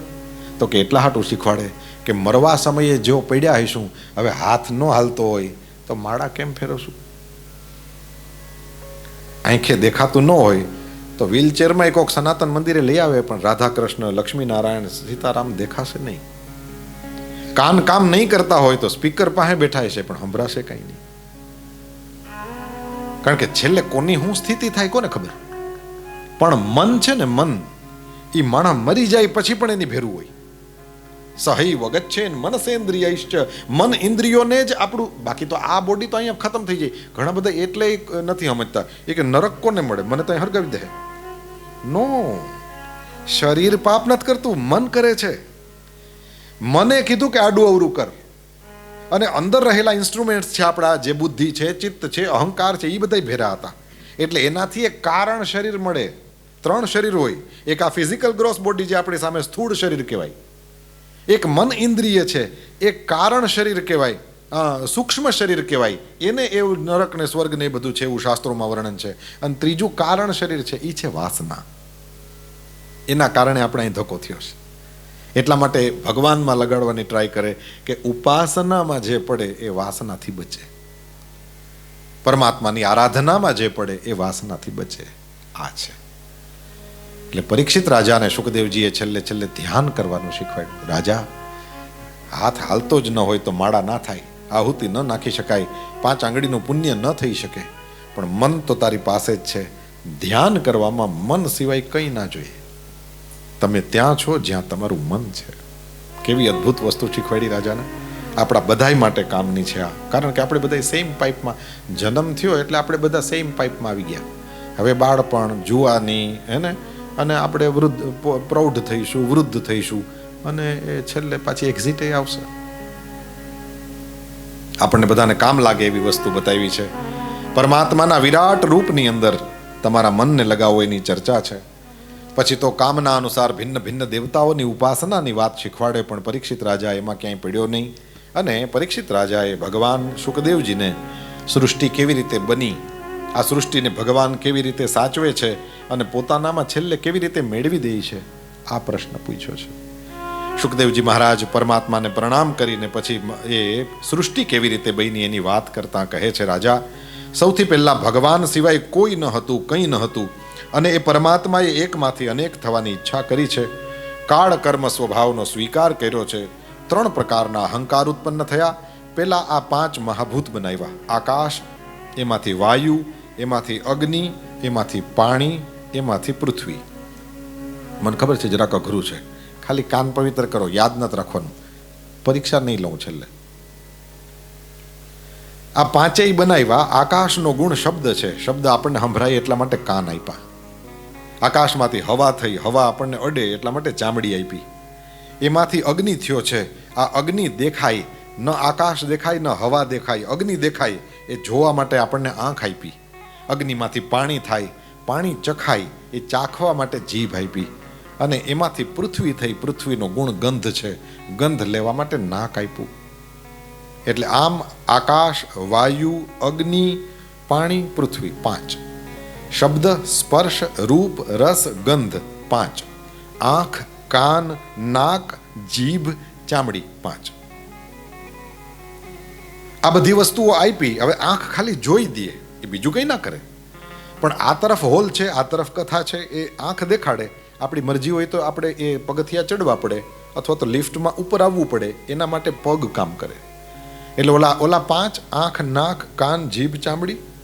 તો કે એટલા હાટું શીખવાડે કે મરવા સમયે જો પડ્યા હઈશું, હવે હાથ ન હાલતો હોય તો માળા કેમ ફેરવશું? આંખે દેખાતું ન હોય તો વ્હીલચેરમાં કોઈક સનાતન મંદિરે લઈ આવે, પણ રાધા કૃષ્ણ, લક્ષ્મીનારાયણ, સીતારામ દેખાશે નહીં. કાન કામ નહીં કરતા હોય તો સ્પીકર પાસે બેઠા છે પણ સંભળાશે કઈ નહીં. કારણ કે છેલ્લે કોની શું સ્થિતિ થાય કોને ખબર. પણ મન છે ને, મન એ માણસ મરી જાય પછી પણ એની ભેરું હોય. સહૈવ ગચ્છેન મનસેન્દ્રિયૈશ્ચ, મન ઇન્દ્રિયોને જ આપણું. બાકી તો આ બોડી તો અહીંયા ખતમ થઈ જાય. ઘણા બધા એટલે નથી સમજતા એ કે નરક કોને મળે, મને તો હરગાવી દે. નો, શરીર પાપ નથી કરતું, મન કરે છે. મને કીધું કે આડું અવરું કર, અને અંદર રહેલા ઇન્સ્ટ્રુમેન્ટ્સ છે આપણા, જે બુદ્ધિ છે, ચિત્ત છે, અહંકાર છે, એ બધા ભેરા હતા. એટલે એનાથી એક કારણ શરીર મળે. 3 શરીર હોય. એક આ ફિઝિકલ ગ્રોસ બોડી જે આપણી સામે સ્થૂળ શરીર કહેવાય, એક મન ઇન્દ્રિય છે, એક કારણ શરીર કહેવાય, સૂક્ષ્મ શરીર કહેવાય. એને એવું નરક ને સ્વર્ગ ને એ બધું છે, એવું શાસ્ત્રોમાં વર્ણન છે. અને ત્રીજું કારણ શરીર છે, એ છે વાસના. એના કારણે આપણે અહીં ધક્કો થયો છે. એટલા માટે ભગવાનમાં લગાડવાની ટ્રાય કરે કે ઉપાસનામાં જે પડે એ વાસનાથી બચે, પરમાત્માની આરાધનામાં જે પડે એ વાસનાથી બચે. આ છે. એટલે પરીક્ષિત રાજાને સુખદેવજીએ છેલ્લે ધ્યાન કરવાનું શીખવાડ્યું. રાજા, હાથ હાલતો જ ન હોય તો માળા ના થાય, આહુતિ ન નાખી શકાય, 5 આંગળીનું પુણ્ય ન થઈ શકે, પણ મન તો તારી પાસે જ છે. ધ્યાન કરવામાં મન સિવાય કંઈ ના જોઈએ. તમે ત્યાં છો જ્યાં તમારું મન છે. કેવી અદ્ભુત વસ્તુ શીખવાડી રાજાને. આપણા બધાય માટે કામની છે આ. કારણ કે આપણે બધા સેમ પાઇપમાં જન્મ થયો, એટલે આપણે બધા સેમ પાઇપમાં આવી ગયા. હવે બાળપણ, જુવાની, હે ને, અને આપણે પ્રૌઢ થઈશું, વૃદ્ધ થઈશું, અને એ છેલ્લે પાછી એક્ઝિટ આવશે. આપણને બધાને કામ લાગે એવી વસ્તુ બતાવી છે. પરમાત્માના વિરાટ રૂપની અંદર તમારા મનને લગાવો એની ચર્ચા છે. પછી તો કામના અનુસાર ભિન્ન ભિન્ન દેવતાઓની ઉપાસનાની વાત શીખવાડે, પણ પરીક્ષિત રાજા એમાં ક્યાંય પડ્યો નહીં. અને પરીક્ષિત રાજાએ ભગવાન સુખદેવજીને સૃષ્ટિ કેવી રીતે બની, આ સૃષ્ટિને ભગવાન કેવી રીતે સાચવે છે અને પોતાનામાં છેલ્લે કેવી રીતે મેળવી દે છે, આ પ્રશ્ન પૂછ્યો છે. સુખદેવજી મહારાજ પરમાત્માને પ્રણામ કરીને પછી એ સૃષ્ટિ કેવી રીતે બની એની વાત કરતા કહે છે, રાજા, સૌથી પહેલા ભગવાન સિવાય કોઈ ન હતું, કંઈ ન હતું, અને એ પરમાત્માએ એકમાંથી અનેક થવાની ઈચ્છા કરી છે. કાળ કર્મ સ્વભાવનો સ્વીકાર કર્યો છે. 3 પ્રકારના અહંકાર ઉત્પન્ન થયા. પહેલા આ 5 મહાભૂત બનાવ્યા. આકાશ, એમાંથી વાયુ, એમાંથી અગ્નિ, એમાંથી પાણી, એમાંથી પૃથ્વી. મને ખબર છે જરાક અઘરું છે, ખાલી કાન પવિત્ર કરો, યાદ નથી રાખવાનું, પરીક્ષા નહીં લઉં છેલ્લે. આ 5 બનાવ્યા. આકાશનો ગુણ શબ્દ છે. શબ્દ આપણને સંભળાય એટલા માટે કાન આપ્યા. આકાશમાંથી હવા થઈ, હવા આપણને અડે એટલા માટે ચામડી આપી. એમાંથી અગ્નિ થયો છે. આ અગ્નિ દેખાય, ન આકાશ દેખાય ન હવા દેખાય, અગ્નિ દેખાય, એ જોવા માટે આપણને આંખ આપી. અગ્નિમાંથી પાણી થાય, પાણી ચખાય, એ ચાખવા માટે જીભ આપી. અને એમાંથી પૃથ્વી થઈ, પૃથ્વીનો ગુણ ગંધ છે, ગંધ લેવા માટે નાક આપ્યું. એટલે આમ આકાશ, વાયુ, અગ્નિ, પાણી, પૃથ્વી 5. શબ્દ, સ્પર્શ, રૂપ, રસ, ગંધ 5. આંખ, કાન, નાક, જીભ, ચામડી 5. આ બધી વસ્તુઓ આપી. હવે આંખ ખાલી જોઈ દે, એ બીજું કંઈ ના કરે. પણ આ તરફ હોલ છે, આ તરફ કથા છે, એ આંખ દેખાડે. આપણી મરજી હોય તો આપણે એ પગથિયા ચડવા પડે, અથવા તો લિફ્ટમાં ઉપર આવવું પડે, એના માટે પગ કામ કરે. એટલે ઓલા 5, આંખ, નાક, કાન, જીભ, ચામડી,